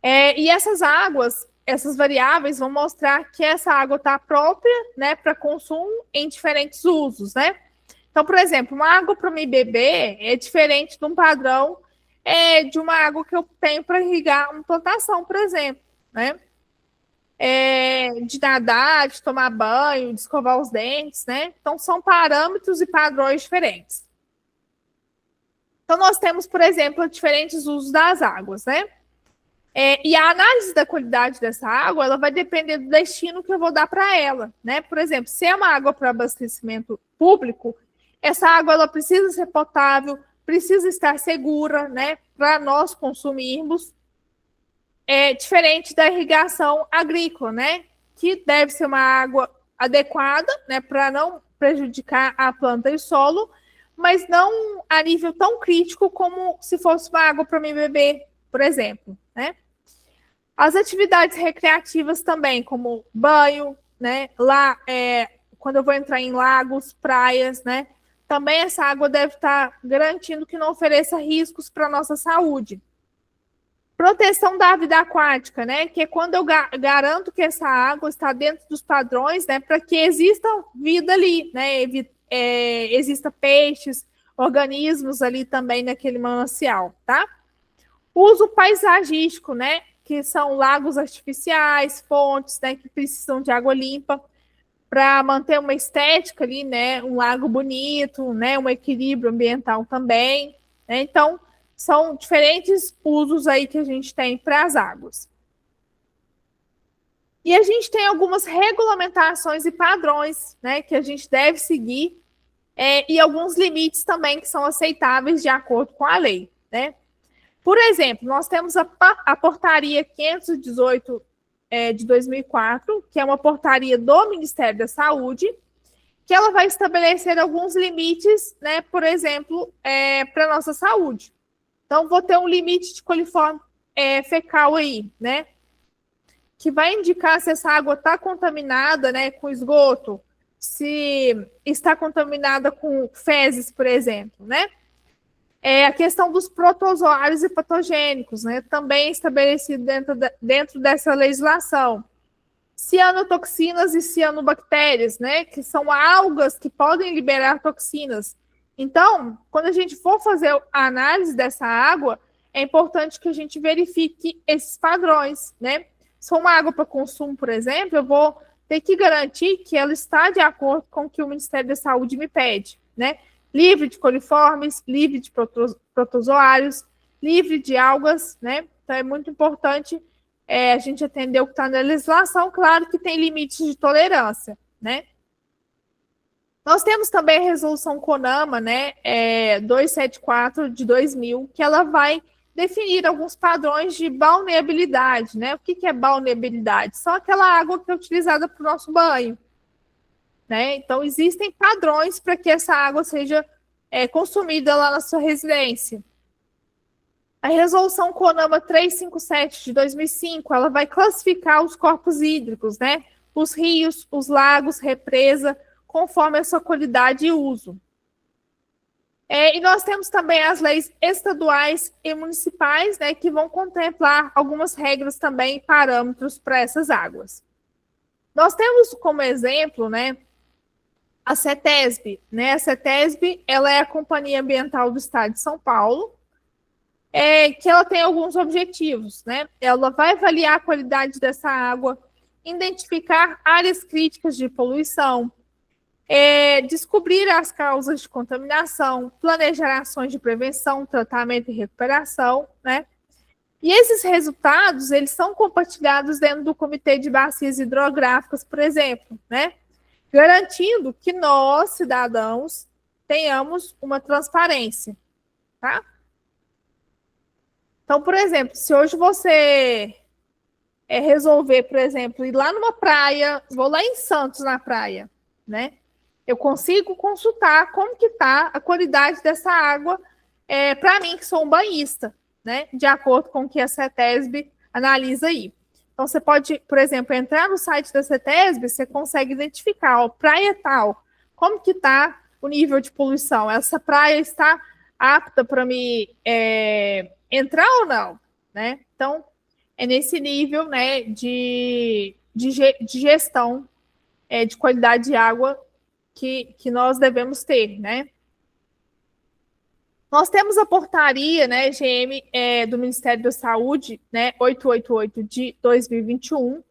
E essas variáveis vão mostrar que essa água está própria, né, para consumo em diferentes usos, né? Então, por exemplo, uma água para me beber é diferente de um padrão de uma água que eu tenho para irrigar uma plantação, por exemplo, né? De nadar, de tomar banho, de escovar os dentes, né? Então, são parâmetros e padrões diferentes. Então, nós temos, por exemplo, diferentes usos das águas, né? E a análise da qualidade dessa água, ela vai depender do destino que eu vou dar para ela, né? Por exemplo, se é uma água para abastecimento público, essa água ela precisa ser potável, precisa estar segura, né? Para nós consumirmos. Diferente da irrigação agrícola, né? Que deve ser uma água adequada, né? Para não prejudicar a planta e o solo, mas não a nível tão crítico como se fosse uma água para mim beber, por exemplo, né? As atividades recreativas também, como banho, né? Lá, quando eu vou entrar em lagos, praias, né? Também essa água deve estar garantindo que não ofereça riscos para a nossa saúde. Proteção da vida aquática, né? Que é quando eu garanto que essa água está dentro dos padrões, né? Para que exista vida ali, né? Exista peixes, organismos ali também naquele manancial, tá? Uso paisagístico, né? Que são lagos artificiais, fontes, né? Que precisam de água limpa para manter uma estética ali, né? Um lago bonito, né? Um equilíbrio ambiental também, né? Então, são diferentes usos aí que a gente tem para as águas. E a gente tem algumas regulamentações e padrões, né? Que a gente deve seguir e alguns limites também que são aceitáveis de acordo com a lei, né? Por exemplo, nós temos a portaria 518 de 2004, que é uma portaria do Ministério da Saúde, que ela vai estabelecer alguns limites, né, por exemplo, para a nossa saúde. Então, vou ter um limite de coliforme fecal aí, né, que vai indicar se essa água está contaminada, né, com esgoto, se está contaminada com fezes, por exemplo, né. A questão dos protozoários e patogênicos, né, também estabelecido dentro dessa legislação. Cianotoxinas e cianobactérias, né, que são algas que podem liberar toxinas. Então, quando a gente for fazer a análise dessa água, é importante que a gente verifique esses padrões, né? Se for uma água para consumo, por exemplo, eu vou ter que garantir que ela está de acordo com o que o Ministério da Saúde me pede, né? Livre de coliformes, livre de protozoários, livre de algas, né? Então, é muito importante a gente atender o que está na legislação. Claro que tem limites de tolerância, né? Nós temos também a resolução CONAMA, né? 274 de 2000, que ela vai definir alguns padrões de balneabilidade, né? O que é balneabilidade? Só aquela água que é utilizada para o nosso banho, né? Então, existem padrões para que essa água seja consumida lá na sua residência. A resolução CONAMA 357 de 2005, ela vai classificar os corpos hídricos, né? Os rios, os lagos, represa, conforme a sua qualidade e uso. E nós temos também as leis estaduais e municipais, né, que vão contemplar algumas regras também e parâmetros para essas águas. Nós temos como exemplo, né, a CETESB, né? A CETESB, ela é a Companhia Ambiental do Estado de São Paulo, que ela tem alguns objetivos, né? Ela vai avaliar a qualidade dessa água, identificar áreas críticas de poluição, descobrir as causas de contaminação, planejar ações de prevenção, tratamento e recuperação, né? E esses resultados, eles são compartilhados dentro do Comitê de Bacias Hidrográficas, por exemplo, né? Garantindo que nós, cidadãos, tenhamos uma transparência, tá? Então, por exemplo, se hoje você resolver, por exemplo, ir lá numa praia, vou lá em Santos na praia, né? Eu consigo consultar como que está a qualidade dessa água para mim, que sou um banhista, né? De acordo com o que a CETESB analisa aí. Então, você pode, por exemplo, entrar no site da CETESB, você consegue identificar, ó, praia tal, como que está o nível de poluição? Essa praia está apta para me entrar ou não, né? Então, é nesse nível, né, de gestão de qualidade de água que nós devemos ter, né? Nós temos a portaria, né, GM do Ministério da Saúde, né, 888 de 2021,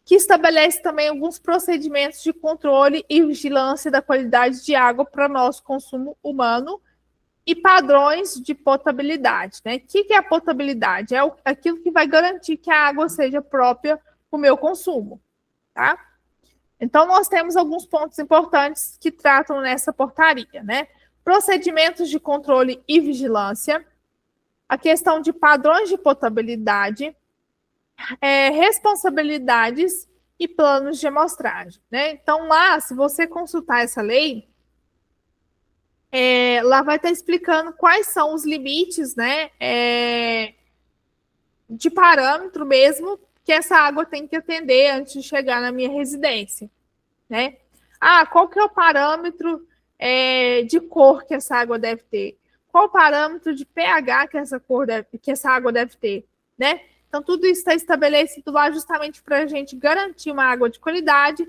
que estabelece também alguns procedimentos de controle e vigilância da qualidade de água para nosso consumo humano e padrões de potabilidade, né? O que é a potabilidade? É aquilo que vai garantir que a água seja própria para o meu consumo, tá? Então, nós temos alguns pontos importantes que tratam nessa portaria, né? Procedimentos de controle e vigilância, a questão de padrões de potabilidade, responsabilidades e planos de amostragem, né? Então, lá, se você consultar essa lei, lá vai estar explicando quais são os limites, né, de parâmetro mesmo que essa água tem que atender antes de chegar na minha residência, né? Qual que é o parâmetro de cor que essa água deve ter? Qual o parâmetro de pH que essa água deve ter, né? Então, tudo isso está estabelecido lá justamente para a gente garantir uma água de qualidade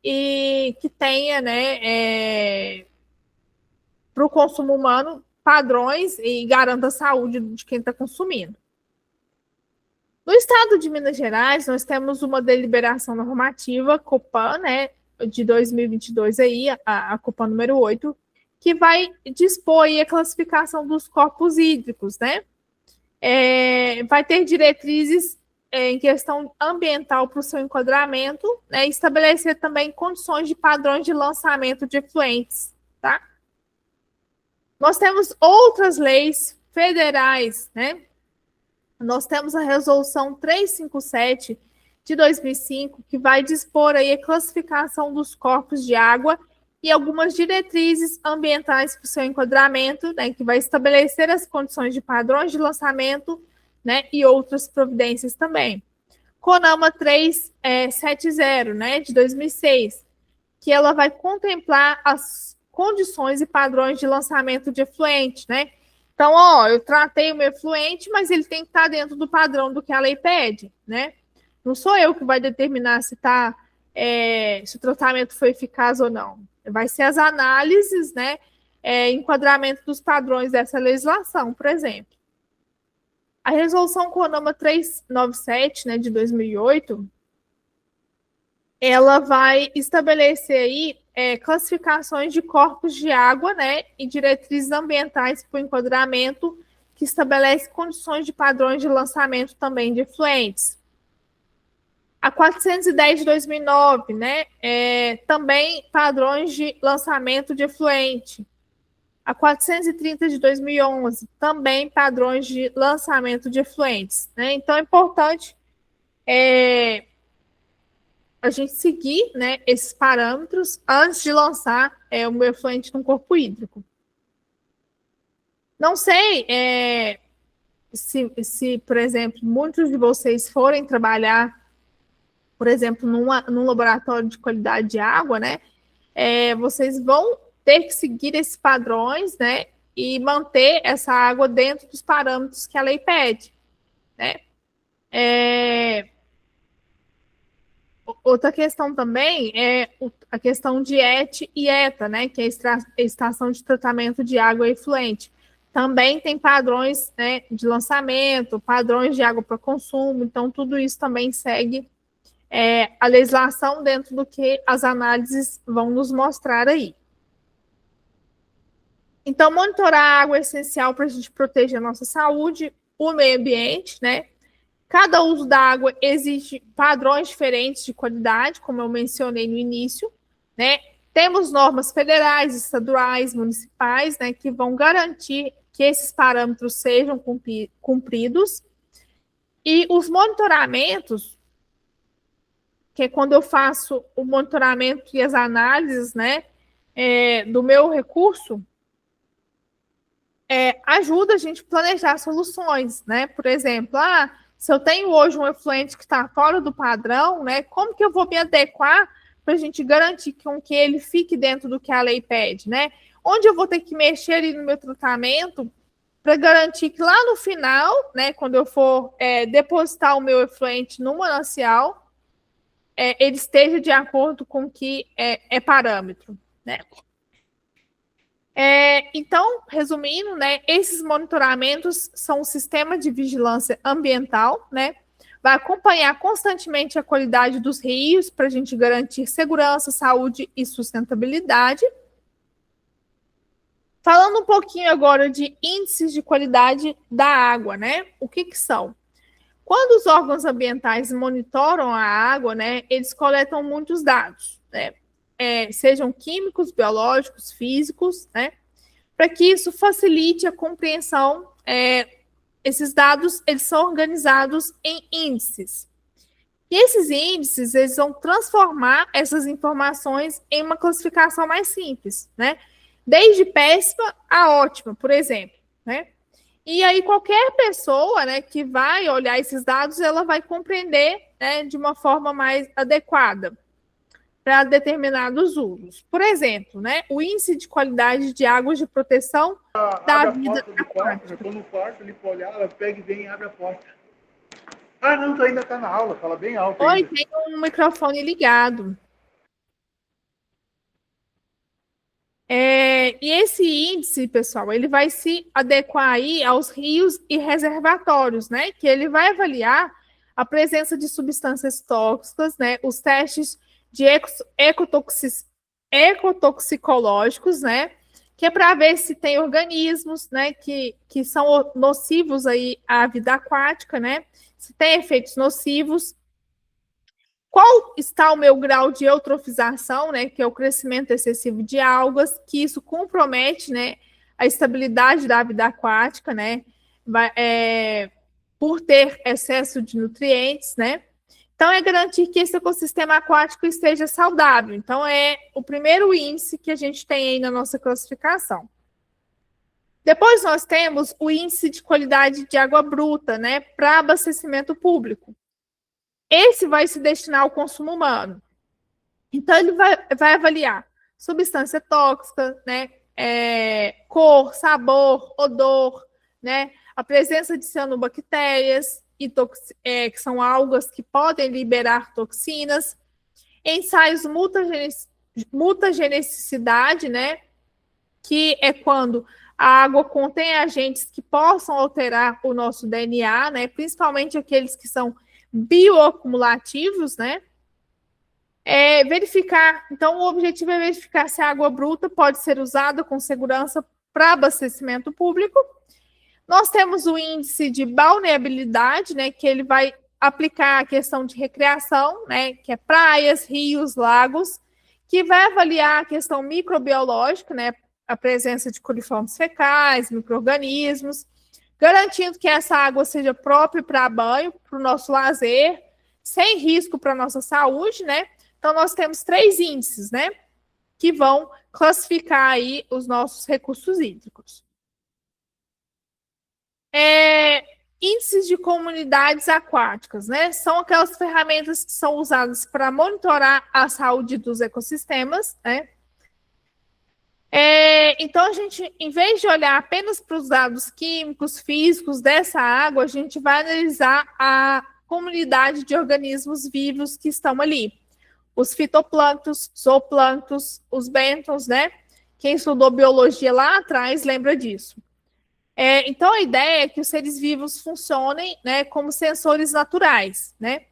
e que tenha, né, para o consumo humano, padrões e garanta a saúde de quem está consumindo. No estado de Minas Gerais, nós temos uma deliberação normativa, Copan, né, de 2022, aí, a Copan número 8, que vai dispor aí a classificação dos corpos hídricos, né? Vai ter diretrizes em questão ambiental para o seu enquadramento, né, e estabelecer também condições de padrões de lançamento de efluentes, tá? Nós temos outras leis federais, né? Nós temos a Resolução 357 de 2005, que vai dispor aí a classificação dos corpos de água e algumas diretrizes ambientais para o seu enquadramento, né, que vai estabelecer as condições de padrões de lançamento, né, e outras providências também. CONAMA 370, né, de 2006, que ela vai contemplar as condições e padrões de lançamento de efluente, né? Então, eu tratei o meu efluente, mas ele tem que estar dentro do padrão do que a lei pede, né? Não sou eu que vai determinar se o tratamento foi eficaz ou não. Vai ser as análises, né? Enquadramento dos padrões dessa legislação, por exemplo. A resolução CONAMA 397, né, de 2008, ela vai estabelecer aí classificações de corpos de água, né, e diretrizes ambientais para o enquadramento, que estabelece condições de padrões de lançamento também de efluentes. A 410 de 2009, né, também padrões de lançamento de efluente. A 430 de 2011, também padrões de lançamento de efluentes, né? Então, é importante a gente seguir, né, esses parâmetros antes de lançar o meu efluente no corpo hídrico. Não sei se, por exemplo, muitos de vocês forem trabalhar, por exemplo, num laboratório de qualidade de água, né, vocês vão ter que seguir esses padrões, né, e manter essa água dentro dos parâmetros que a lei pede, né. Outra questão também é a questão de ET e ETA, né, que é a Estação de Tratamento de Água Efluente. Também tem padrões, né, de lançamento, padrões de água para consumo, então tudo isso também segue a legislação dentro do que as análises vão nos mostrar aí. Então, monitorar a água é essencial para a gente proteger a nossa saúde, o meio ambiente, né? Cada uso da água exige padrões diferentes de qualidade, como eu mencionei no início, né? Temos normas federais, estaduais, municipais, né, que vão garantir que esses parâmetros sejam cumpridos. E os monitoramentos, que é quando eu faço o monitoramento e as análises, né, do meu recurso, ajuda a gente a planejar soluções, né? Por exemplo, se eu tenho hoje um efluente que está fora do padrão, né, como que eu vou me adequar para a gente garantir que ele fique dentro do que a lei pede, né? Onde eu vou ter que mexer ali no meu tratamento para garantir que lá no final, né, quando eu for depositar o meu efluente no manancial, ele esteja de acordo com o que é parâmetro, né? Então, resumindo, né, esses monitoramentos são um sistema de vigilância ambiental, né? Vai acompanhar constantemente a qualidade dos rios para a gente garantir segurança, saúde e sustentabilidade. Falando um pouquinho agora de índices de qualidade da água, né? O que que são? Quando os órgãos ambientais monitoram a água, né, eles coletam muitos dados, né? Sejam químicos, biológicos, físicos, né? Para que isso facilite a compreensão, esses dados eles são organizados em índices. E esses índices eles vão transformar essas informações em uma classificação mais simples, né? Desde péssima a ótima, por exemplo, né? E aí qualquer pessoa, né, que vai olhar esses dados, ela vai compreender, né, de uma forma mais adequada para determinados usos. Por exemplo, né, o índice de qualidade de águas de proteção da vida aquática. Eu estou no quarto ali para olhar, ela pega e vem e abre a porta. Ah, não, tu ainda está na aula, fala bem alto. Oi, ainda. tem um microfone ligado. E esse índice, pessoal, ele vai se adequar aí aos rios e reservatórios, né? Que ele vai avaliar a presença de substâncias tóxicas, né? Os testes de ecotoxicológicos, né? Que é para ver se tem organismos, né? Que são nocivos aí à vida aquática, né? Se tem efeitos nocivos. Qual está o meu grau de eutrofização, né, que é o crescimento excessivo de algas, que isso compromete, né, a estabilidade da vida aquática, né, por ter excesso de nutrientes, né. Então, é garantir que esse ecossistema aquático esteja saudável. Então, é o primeiro índice que a gente tem aí na nossa classificação. Depois, nós temos o índice de qualidade de água bruta, né, para abastecimento público. Esse vai se destinar ao consumo humano. Então, ele vai avaliar substância tóxica, né? Cor, sabor, odor, né? A presença de cianobactérias, que são algas que podem liberar toxinas, ensaios mutagenicidade, né? Que é quando a água contém agentes que possam alterar o nosso DNA, né? Principalmente aqueles que são bioacumulativos, né? Verificar, então o objetivo é verificar se a água bruta pode ser usada com segurança para abastecimento público. Nós temos o índice de balneabilidade, né, que ele vai aplicar a questão de recreação, né, que é praias, rios, lagos, que vai avaliar a questão microbiológica, né, a presença de coliformes fecais, micro-organismos, garantindo que essa água seja própria para banho, para o nosso lazer, sem risco para a nossa saúde, né? Então, nós temos 3 índices, né? Que vão classificar aí os nossos recursos hídricos. Índices de comunidades aquáticas, né? São aquelas ferramentas que são usadas para monitorar a saúde dos ecossistemas, né? Então, a gente, em vez de olhar apenas para os dados químicos, físicos dessa água, a gente vai analisar a comunidade de organismos vivos que estão ali. Os fitoplânctons, zooplânctons, os bêntons, né? Quem estudou biologia lá atrás lembra disso. Então, a ideia é que os seres vivos funcionem, né, como sensores naturais, né?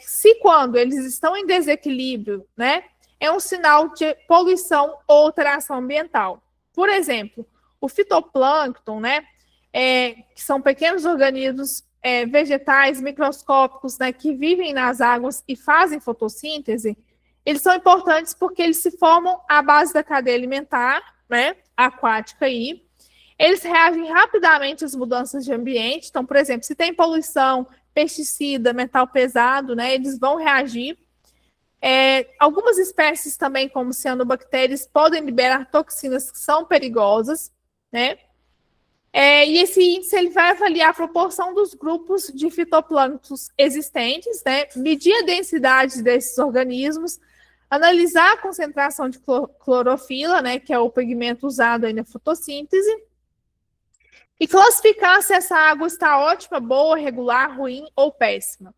Se quando eles estão em desequilíbrio, né? É um sinal de poluição ou alteração ambiental. Por exemplo, o fitoplâncton, né, que são pequenos organismos vegetais microscópicos, né, que vivem nas águas e fazem fotossíntese, eles são importantes porque eles se formam à base da cadeia alimentar, né, aquática aí. Eles reagem rapidamente às mudanças de ambiente. Então, por exemplo, se tem poluição, pesticida, metal pesado, né, eles vão reagir. Algumas espécies também, como cianobactérias, podem liberar toxinas que são perigosas, né? E esse índice ele vai avaliar a proporção dos grupos de fitoplânctons existentes, né? Medir a densidade desses organismos, analisar a concentração de clorofila, né? Que é o pigmento usado aí na fotossíntese, e classificar se essa água está ótima, boa, regular, ruim ou péssima.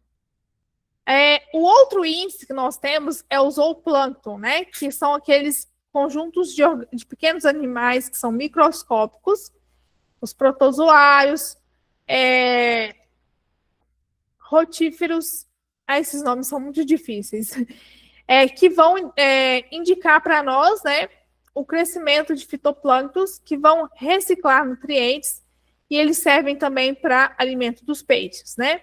O outro índice que nós temos é o zooplâncton, né? Que são aqueles conjuntos de pequenos animais que são microscópicos, os protozoários, rotíferos, esses nomes são muito difíceis, que vão indicar para nós, né, o crescimento de fitoplânctons que vão reciclar nutrientes e eles servem também para alimento dos peixes, né?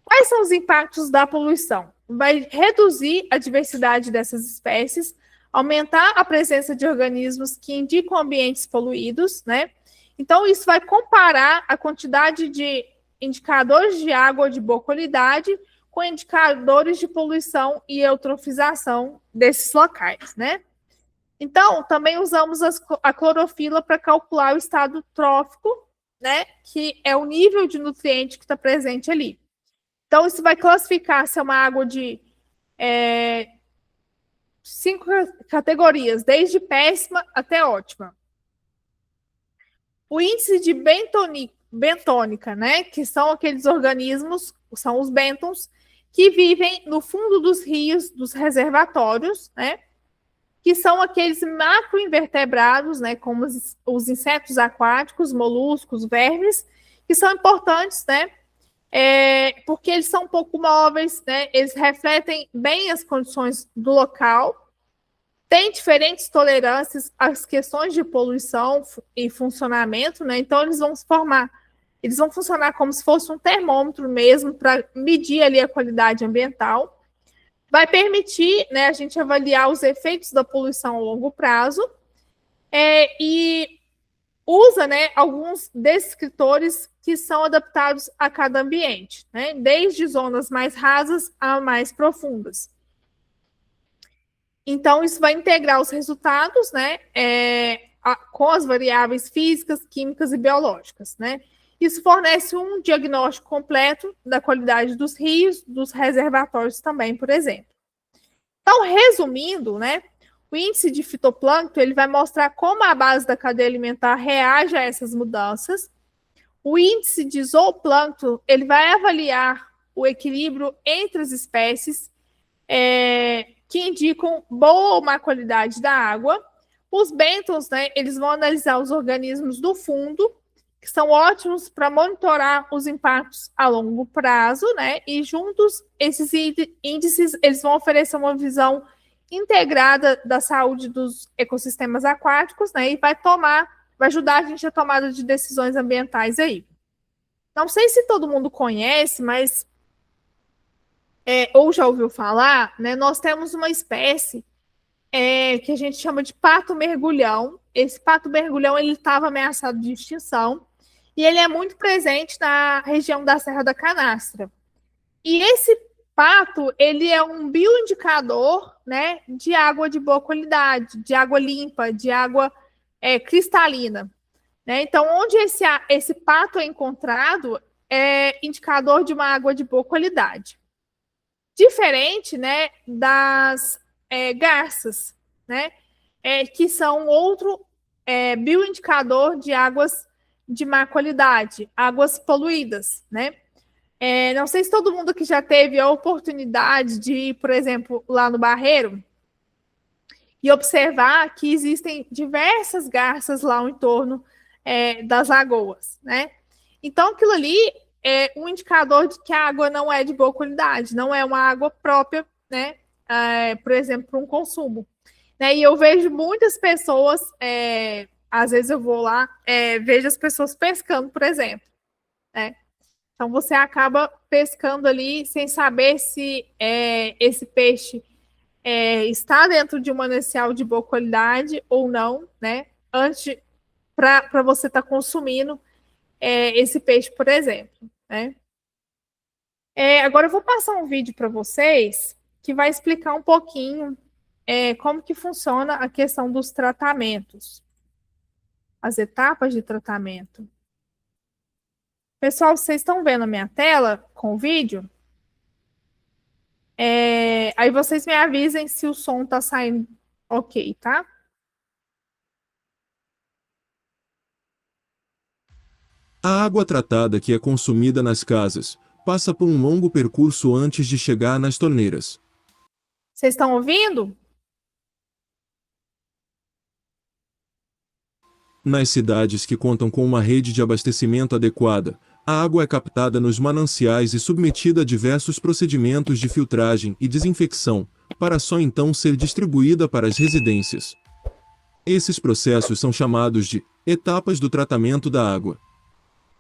Quais são os impactos da poluição? Vai reduzir a diversidade dessas espécies, aumentar a presença de organismos que indicam ambientes poluídos, né? Então, isso vai comparar a quantidade de indicadores de água de boa qualidade com indicadores de poluição e eutrofização desses locais, né? Então, também usamos a clorofila para calcular o estado trófico, né? Que é o nível de nutriente que está presente ali. Então, isso vai classificar se é uma água de 5 categorias, desde péssima até ótima. O índice de bentônica, né? Que são aqueles organismos, são os bêntons, que vivem no fundo dos rios, dos reservatórios, né? Que são aqueles macroinvertebrados, né? Como os insetos aquáticos, moluscos, vermes, que são importantes, né? Porque eles são um pouco móveis, né? Eles refletem bem as condições do local, têm diferentes tolerâncias às questões de poluição e funcionamento, né? Então, eles vão funcionar como se fosse um termômetro mesmo para medir ali a qualidade ambiental. Vai permitir, né, a gente avaliar os efeitos da poluição a longo prazo e usa, né, alguns descritores que são adaptados a cada ambiente, né, desde zonas mais rasas a mais profundas. Então, isso vai integrar os resultados, né, com as variáveis físicas, químicas e biológicas, né. Isso fornece um diagnóstico completo da qualidade dos rios, dos reservatórios também, por exemplo. Então, resumindo, né, o índice de fitoplâncton ele vai mostrar como a base da cadeia alimentar reage a essas mudanças. O índice de zooplâncton ele vai avaliar o equilíbrio entre as espécies que indicam boa ou má qualidade da água. Os bêntons, né, eles vão analisar os organismos do fundo, que são ótimos para monitorar os impactos a longo prazo, né? E juntos, esses índices eles vão oferecer uma visão integrada da saúde dos ecossistemas aquáticos, né? E vai ajudar a gente a tomada de decisões ambientais aí. Não sei se todo mundo conhece, mas ou já ouviu falar, né? Nós temos uma espécie que a gente chama de pato mergulhão. Esse pato mergulhão ele estava ameaçado de extinção. E ele é muito presente na região da Serra da Canastra. E esse pato, ele é um bioindicador, né, de água de boa qualidade, de água limpa, de água cristalina. Né? Então, onde esse pato é encontrado, é indicador de uma água de boa qualidade. Diferente, né, das garças, né, que são outro bioindicador de águas de má qualidade, águas poluídas, né? Não sei se todo mundo que já teve a oportunidade de ir, por exemplo, lá no Barreiro e observar que existem diversas garças lá ao entorno das lagoas, né? Então, aquilo ali é um indicador de que a água não é de boa qualidade, não é uma água própria, né? Por exemplo, para um consumo. Né? E eu vejo muitas pessoas... às vezes eu vou lá, vejo as pessoas pescando, por exemplo. Né? Então, você acaba pescando ali sem saber se esse peixe está dentro de um manancial de boa qualidade ou não, né? Antes, para você estar consumindo esse peixe, por exemplo. Né? Agora, eu vou passar um vídeo para vocês que vai explicar um pouquinho como que funciona a questão dos tratamentos. As etapas de tratamento. Pessoal, vocês estão vendo a minha tela com o vídeo? Aí vocês me avisem se o som está saindo ok, tá? A água tratada que é consumida nas casas passa por um longo percurso antes de chegar nas torneiras. Vocês estão ouvindo? Nas cidades que contam com uma rede de abastecimento adequada, a água é captada nos mananciais e submetida a diversos procedimentos de filtragem e desinfecção, para só então ser distribuída para as residências. Esses processos são chamados de etapas do tratamento da água.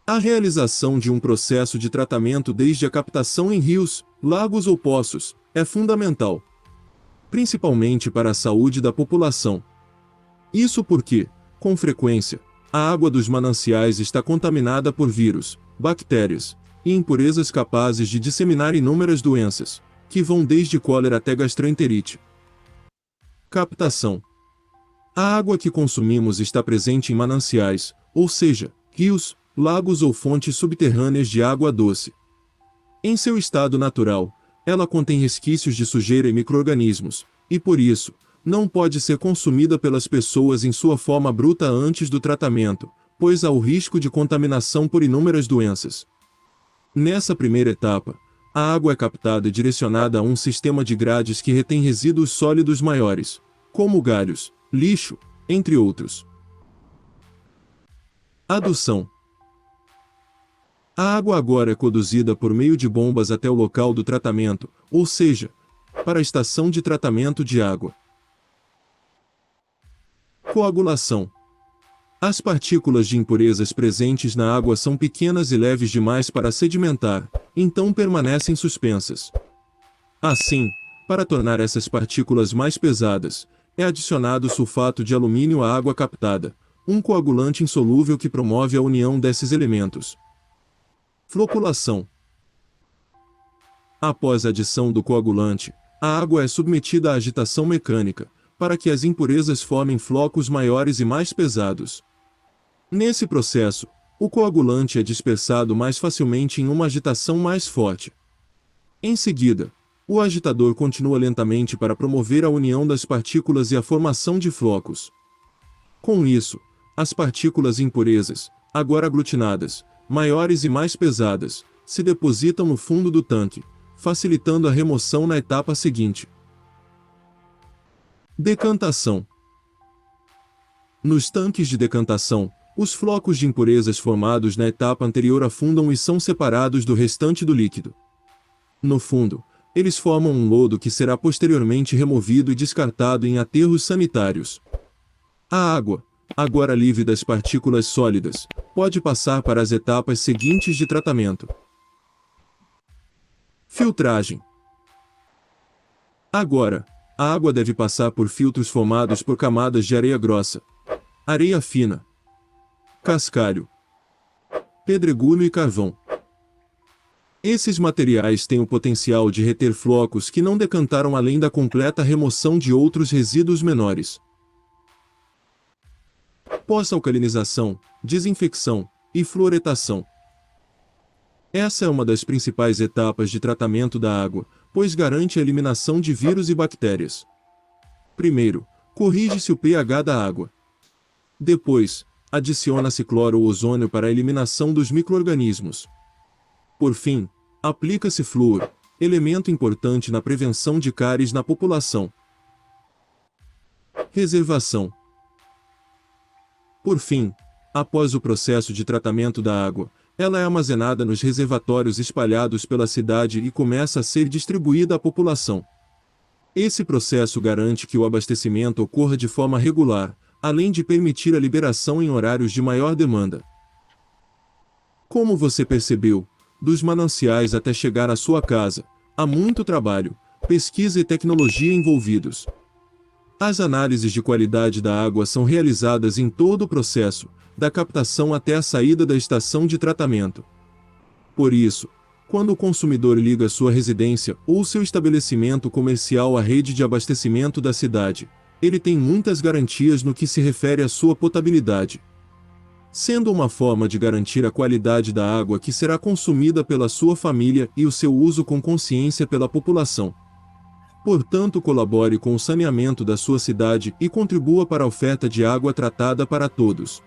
A realização de um processo de tratamento desde a captação em rios, lagos ou poços é fundamental, principalmente para a saúde da população. Isso porque, com frequência, a água dos mananciais está contaminada por vírus, bactérias e impurezas capazes de disseminar inúmeras doenças, que vão desde cólera até gastroenterite. Captação. A água que consumimos está presente em mananciais, ou seja, rios, lagos ou fontes subterrâneas de água doce. Em seu estado natural, ela contém resquícios de sujeira e micro-organismos, e por isso, não pode ser consumida pelas pessoas em sua forma bruta antes do tratamento, pois há o risco de contaminação por inúmeras doenças. Nessa primeira etapa, a água é captada e direcionada a um sistema de grades que retém resíduos sólidos maiores, como galhos, lixo, entre outros. Adução. A água agora é conduzida por meio de bombas até o local do tratamento, ou seja, para a estação de tratamento de água. Coagulação. As partículas de impurezas presentes na água são pequenas e leves demais para sedimentar, então permanecem suspensas. Assim, para tornar essas partículas mais pesadas, é adicionado sulfato de alumínio à água captada, um coagulante insolúvel que promove a união desses elementos. Floculação. Após a adição do coagulante, a água é submetida à agitação mecânica, para que as impurezas formem flocos maiores e mais pesados. Nesse processo, o coagulante é dispersado mais facilmente em uma agitação mais forte. Em seguida, o agitador continua lentamente para promover a união das partículas e a formação de flocos. Com isso, as partículas impurezas, agora aglutinadas, maiores e mais pesadas, se depositam no fundo do tanque, facilitando a remoção na etapa seguinte. Decantação. Nos tanques de decantação, os flocos de impurezas formados na etapa anterior afundam e são separados do restante do líquido. No fundo, eles formam um lodo que será posteriormente removido e descartado em aterros sanitários. A água, agora livre das partículas sólidas, pode passar para as etapas seguintes de tratamento. Filtragem. Agora, a água deve passar por filtros formados por camadas de areia grossa, areia fina, cascalho, pedregulho e carvão. Esses materiais têm o potencial de reter flocos que não decantaram além da completa remoção de outros resíduos menores. Pós-alcalinização, desinfecção e fluoretação. Essa é uma das principais etapas de tratamento da água, pois garante a eliminação de vírus e bactérias. Primeiro, corrige-se o pH da água. Depois, adiciona-se cloro ou ozônio para a eliminação dos micro-organismos. Por fim, aplica-se flúor, elemento importante na prevenção de cáries na população. Reservação. Por fim, após o processo de tratamento da água, ela é armazenada nos reservatórios espalhados pela cidade e começa a ser distribuída à população. Esse processo garante que o abastecimento ocorra de forma regular, além de permitir a liberação em horários de maior demanda. Como você percebeu, dos mananciais até chegar à sua casa, há muito trabalho, pesquisa e tecnologia envolvidos. As análises de qualidade da água são realizadas em todo o processo, da captação até a saída da estação de tratamento. Por isso, quando o consumidor liga sua residência ou seu estabelecimento comercial à rede de abastecimento da cidade, ele tem muitas garantias no que se refere à sua potabilidade, sendo uma forma de garantir a qualidade da água que será consumida pela sua família e o seu uso com consciência pela população. Portanto, colabore com o saneamento da sua cidade e contribua para a oferta de água tratada para todos.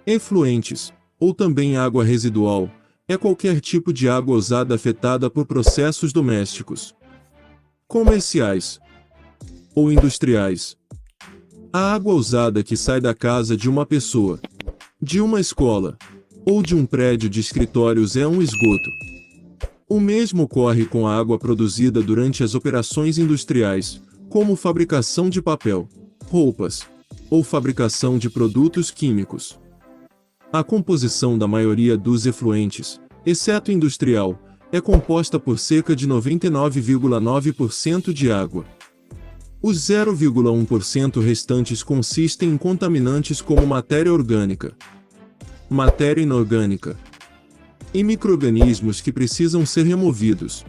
Efluentes, ou também água residual, é qualquer tipo de água usada afetada por processos domésticos, comerciais ou industriais. A água usada que sai da casa de uma pessoa, de uma escola ou de um prédio de escritórios é um esgoto. O mesmo ocorre com a água produzida durante as operações industriais, como fabricação de papel, roupas ou fabricação de produtos químicos. A composição da maioria dos efluentes, exceto industrial, é composta por cerca de 99,9% de água. Os 0,1% restantes consistem em contaminantes como matéria orgânica, matéria inorgânica e micro-organismos que precisam ser removidos.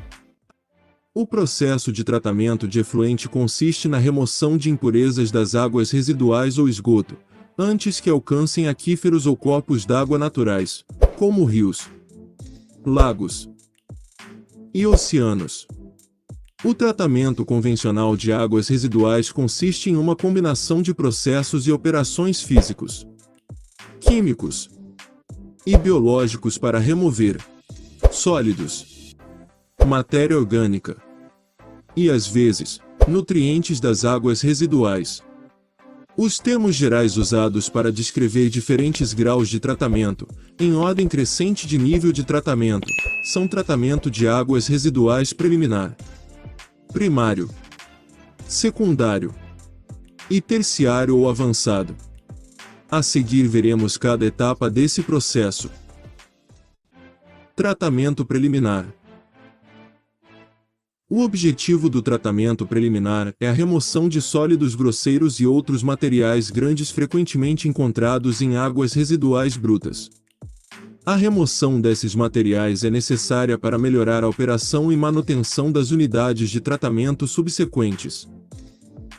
O processo de tratamento de efluente consiste na remoção de impurezas das águas residuais ou esgoto, antes que alcancem aquíferos ou corpos d'água naturais, como rios, lagos e oceanos. O tratamento convencional de águas residuais consiste em uma combinação de processos e operações físicos, químicos e biológicos para remover sólidos, matéria orgânica e, às vezes, nutrientes das águas residuais. Os termos gerais usados para descrever diferentes graus de tratamento, em ordem crescente de nível de tratamento, são tratamento de águas residuais preliminar, primário, secundário e terciário ou avançado. A seguir veremos cada etapa desse processo. Tratamento preliminar. O objetivo do tratamento preliminar é a remoção de sólidos grosseiros e outros materiais grandes frequentemente encontrados em águas residuais brutas. A remoção desses materiais é necessária para melhorar a operação e manutenção das unidades de tratamento subsequentes.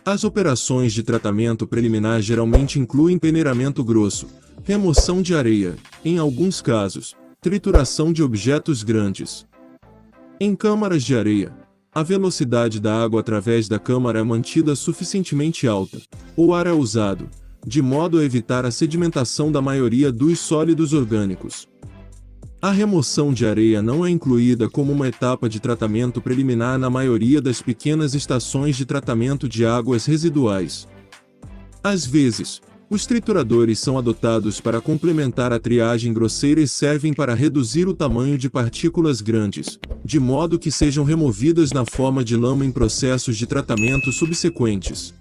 As operações de tratamento preliminar geralmente incluem peneiramento grosso, remoção de areia, em alguns casos, trituração de objetos grandes. Em câmaras de areia, a velocidade da água através da câmara é mantida suficientemente alta, ou ar é usado, de modo a evitar a sedimentação da maioria dos sólidos orgânicos. A remoção de areia não é incluída como uma etapa de tratamento preliminar na maioria das pequenas estações de tratamento de águas residuais. Às vezes, os trituradores são adotados para complementar a triagem grosseira e servem para reduzir o tamanho de partículas grandes, de modo que sejam removidas na forma de lama em processos de tratamento subsequentes.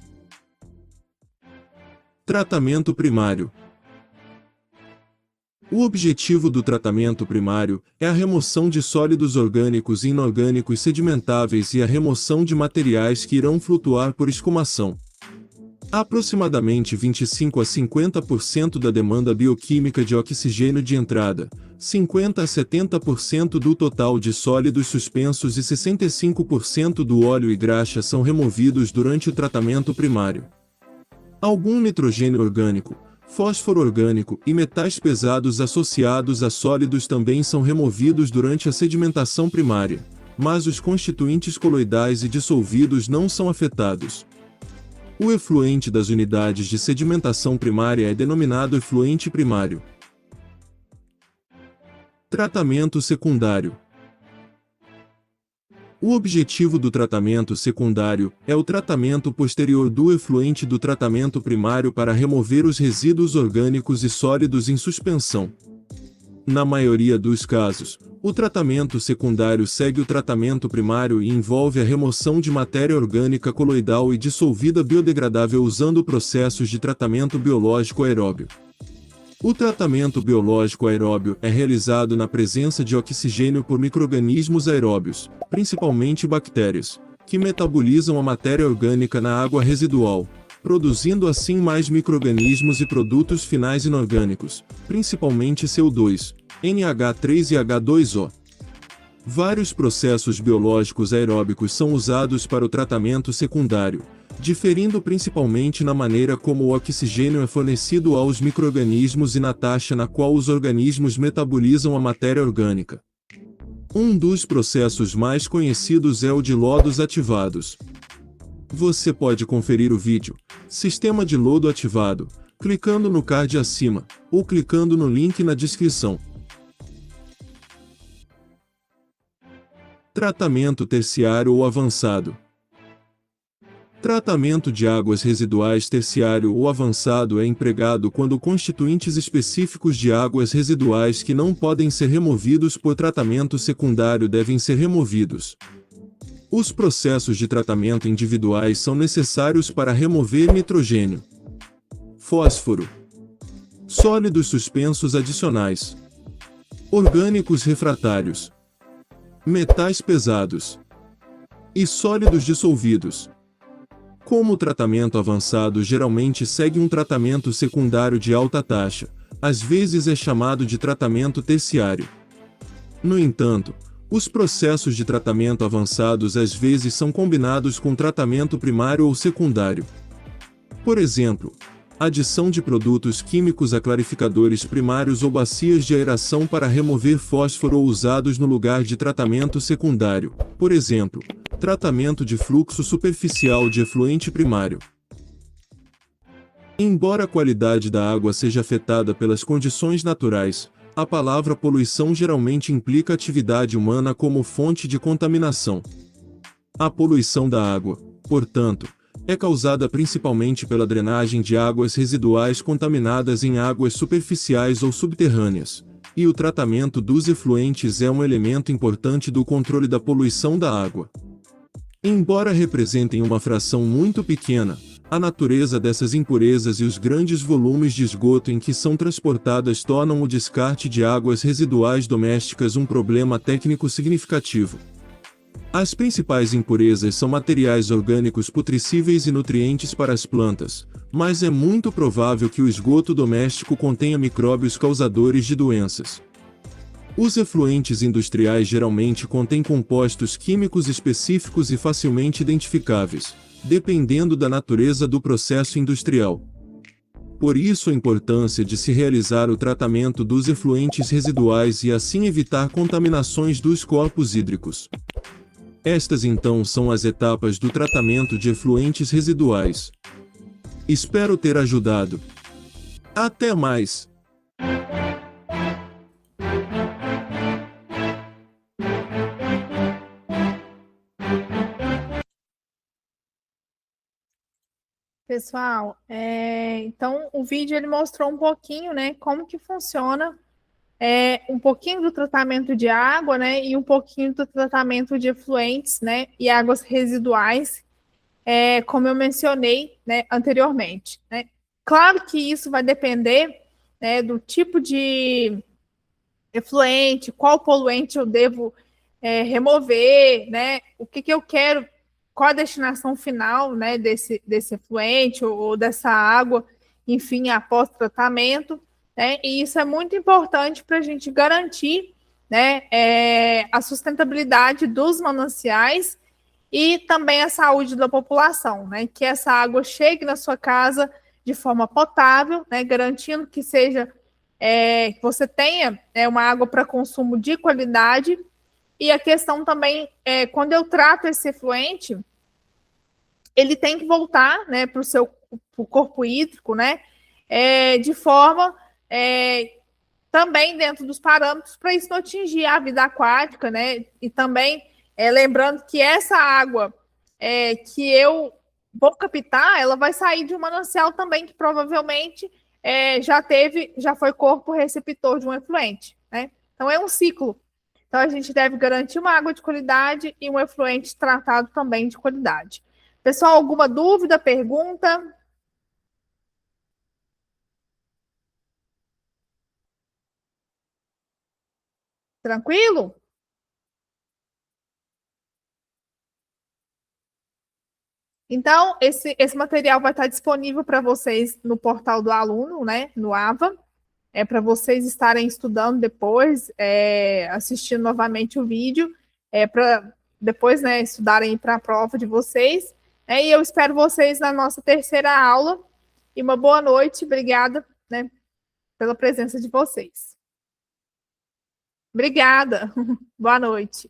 Tratamento primário. O objetivo do tratamento primário é a remoção de sólidos orgânicos e inorgânicos sedimentáveis e a remoção de materiais que irão flutuar por escumação. Aproximadamente 25 a 50% da demanda bioquímica de oxigênio de entrada, 50 a 70% do total de sólidos suspensos e 65% do óleo e graxa são removidos durante o tratamento primário. Algum nitrogênio orgânico, fósforo orgânico e metais pesados associados a sólidos também são removidos durante a sedimentação primária, mas os constituintes coloidais e dissolvidos não são afetados. O efluente das unidades de sedimentação primária é denominado efluente primário. Tratamento secundário. O objetivo do tratamento secundário é o tratamento posterior do efluente do tratamento primário para remover os resíduos orgânicos e sólidos em suspensão. Na maioria dos casos, o tratamento secundário segue o tratamento primário e envolve a remoção de matéria orgânica coloidal e dissolvida biodegradável usando processos de tratamento biológico aeróbio. O tratamento biológico aeróbio é realizado na presença de oxigênio por micro-organismos aeróbios, principalmente bactérias, que metabolizam a matéria orgânica na água residual, produzindo assim mais micro-organismos e produtos finais inorgânicos, principalmente CO2, NH3 e H2O. Vários processos biológicos aeróbicos são usados para o tratamento secundário, diferindo principalmente na maneira como o oxigênio é fornecido aos micro-organismos e na taxa na qual os organismos metabolizam a matéria orgânica. Um dos processos mais conhecidos é o de lodos ativados. Você pode conferir o vídeo Sistema de lodo ativado, clicando no card acima, ou clicando no link na descrição. Tratamento terciário ou avançado. Tratamento de águas residuais terciário ou avançado é empregado quando constituintes específicos de águas residuais que não podem ser removidos por tratamento secundário devem ser removidos. Os processos de tratamento individuais são necessários para remover nitrogênio, fósforo, sólidos suspensos adicionais, orgânicos refratários, metais pesados e sólidos dissolvidos. Como o tratamento avançado geralmente segue um tratamento secundário de alta taxa, às vezes é chamado de tratamento terciário. No entanto, os processos de tratamento avançados às vezes são combinados com tratamento primário ou secundário. Por exemplo, adição de produtos químicos a clarificadores primários ou bacias de aeração para remover fósforo ou usados no lugar de tratamento secundário, por exemplo, tratamento de fluxo superficial de efluente primário. Embora a qualidade da água seja afetada pelas condições naturais, a palavra poluição geralmente implica atividade humana como fonte de contaminação. A poluição da água, portanto, é causada principalmente pela drenagem de águas residuais contaminadas em águas superficiais ou subterrâneas, e o tratamento dos efluentes é um elemento importante do controle da poluição da água. Embora representem uma fração muito pequena, a natureza dessas impurezas e os grandes volumes de esgoto em que são transportadas tornam o descarte de águas residuais domésticas um problema técnico significativo. As principais impurezas são materiais orgânicos putrescíveis e nutrientes para as plantas, mas é muito provável que o esgoto doméstico contenha micróbios causadores de doenças. Os efluentes industriais geralmente contêm compostos químicos específicos e facilmente identificáveis, dependendo da natureza do processo industrial. Por isso a importância de se realizar o tratamento dos efluentes residuais e assim evitar contaminações dos corpos hídricos. Estas então são as etapas do tratamento de efluentes residuais. Espero ter ajudado. Até mais! Pessoal, então o vídeo ele mostrou um pouquinho, né, como que funciona um pouquinho do tratamento de água, né, e um pouquinho do tratamento de efluentes, né, e águas residuais, como eu mencionei, né, anteriormente, né. Claro que isso vai depender, né, do tipo de efluente, qual poluente eu devo remover, né, o que eu quero, qual a destinação final, né, desse efluente ou dessa água, enfim, após tratamento, né, e isso é muito importante para a gente garantir, né, a sustentabilidade dos mananciais e também a saúde da população, né, que essa água chegue na sua casa de forma potável, né, garantindo que seja, que você tenha uma água para consumo de qualidade. E a questão também quando eu trato esse efluente, ele tem que voltar, né, para o corpo hídrico, né, de forma também dentro dos parâmetros, para isso não atingir a vida aquática, né, e também lembrando que essa água que eu vou captar, ela vai sair de um manancial também que provavelmente já foi corpo receptor de um efluente, né, então é um ciclo. Então, a gente deve garantir uma água de qualidade e um efluente tratado também de qualidade. Pessoal, alguma dúvida, pergunta? Tranquilo? Então, esse material vai estar disponível para vocês no portal do aluno, né, no AVA. Para vocês estarem estudando depois, assistindo novamente o vídeo, para depois, né, estudarem para a prova de vocês. E eu espero vocês na nossa terceira aula. E uma boa noite. Obrigada, né, pela presença de vocês. Obrigada. Boa noite.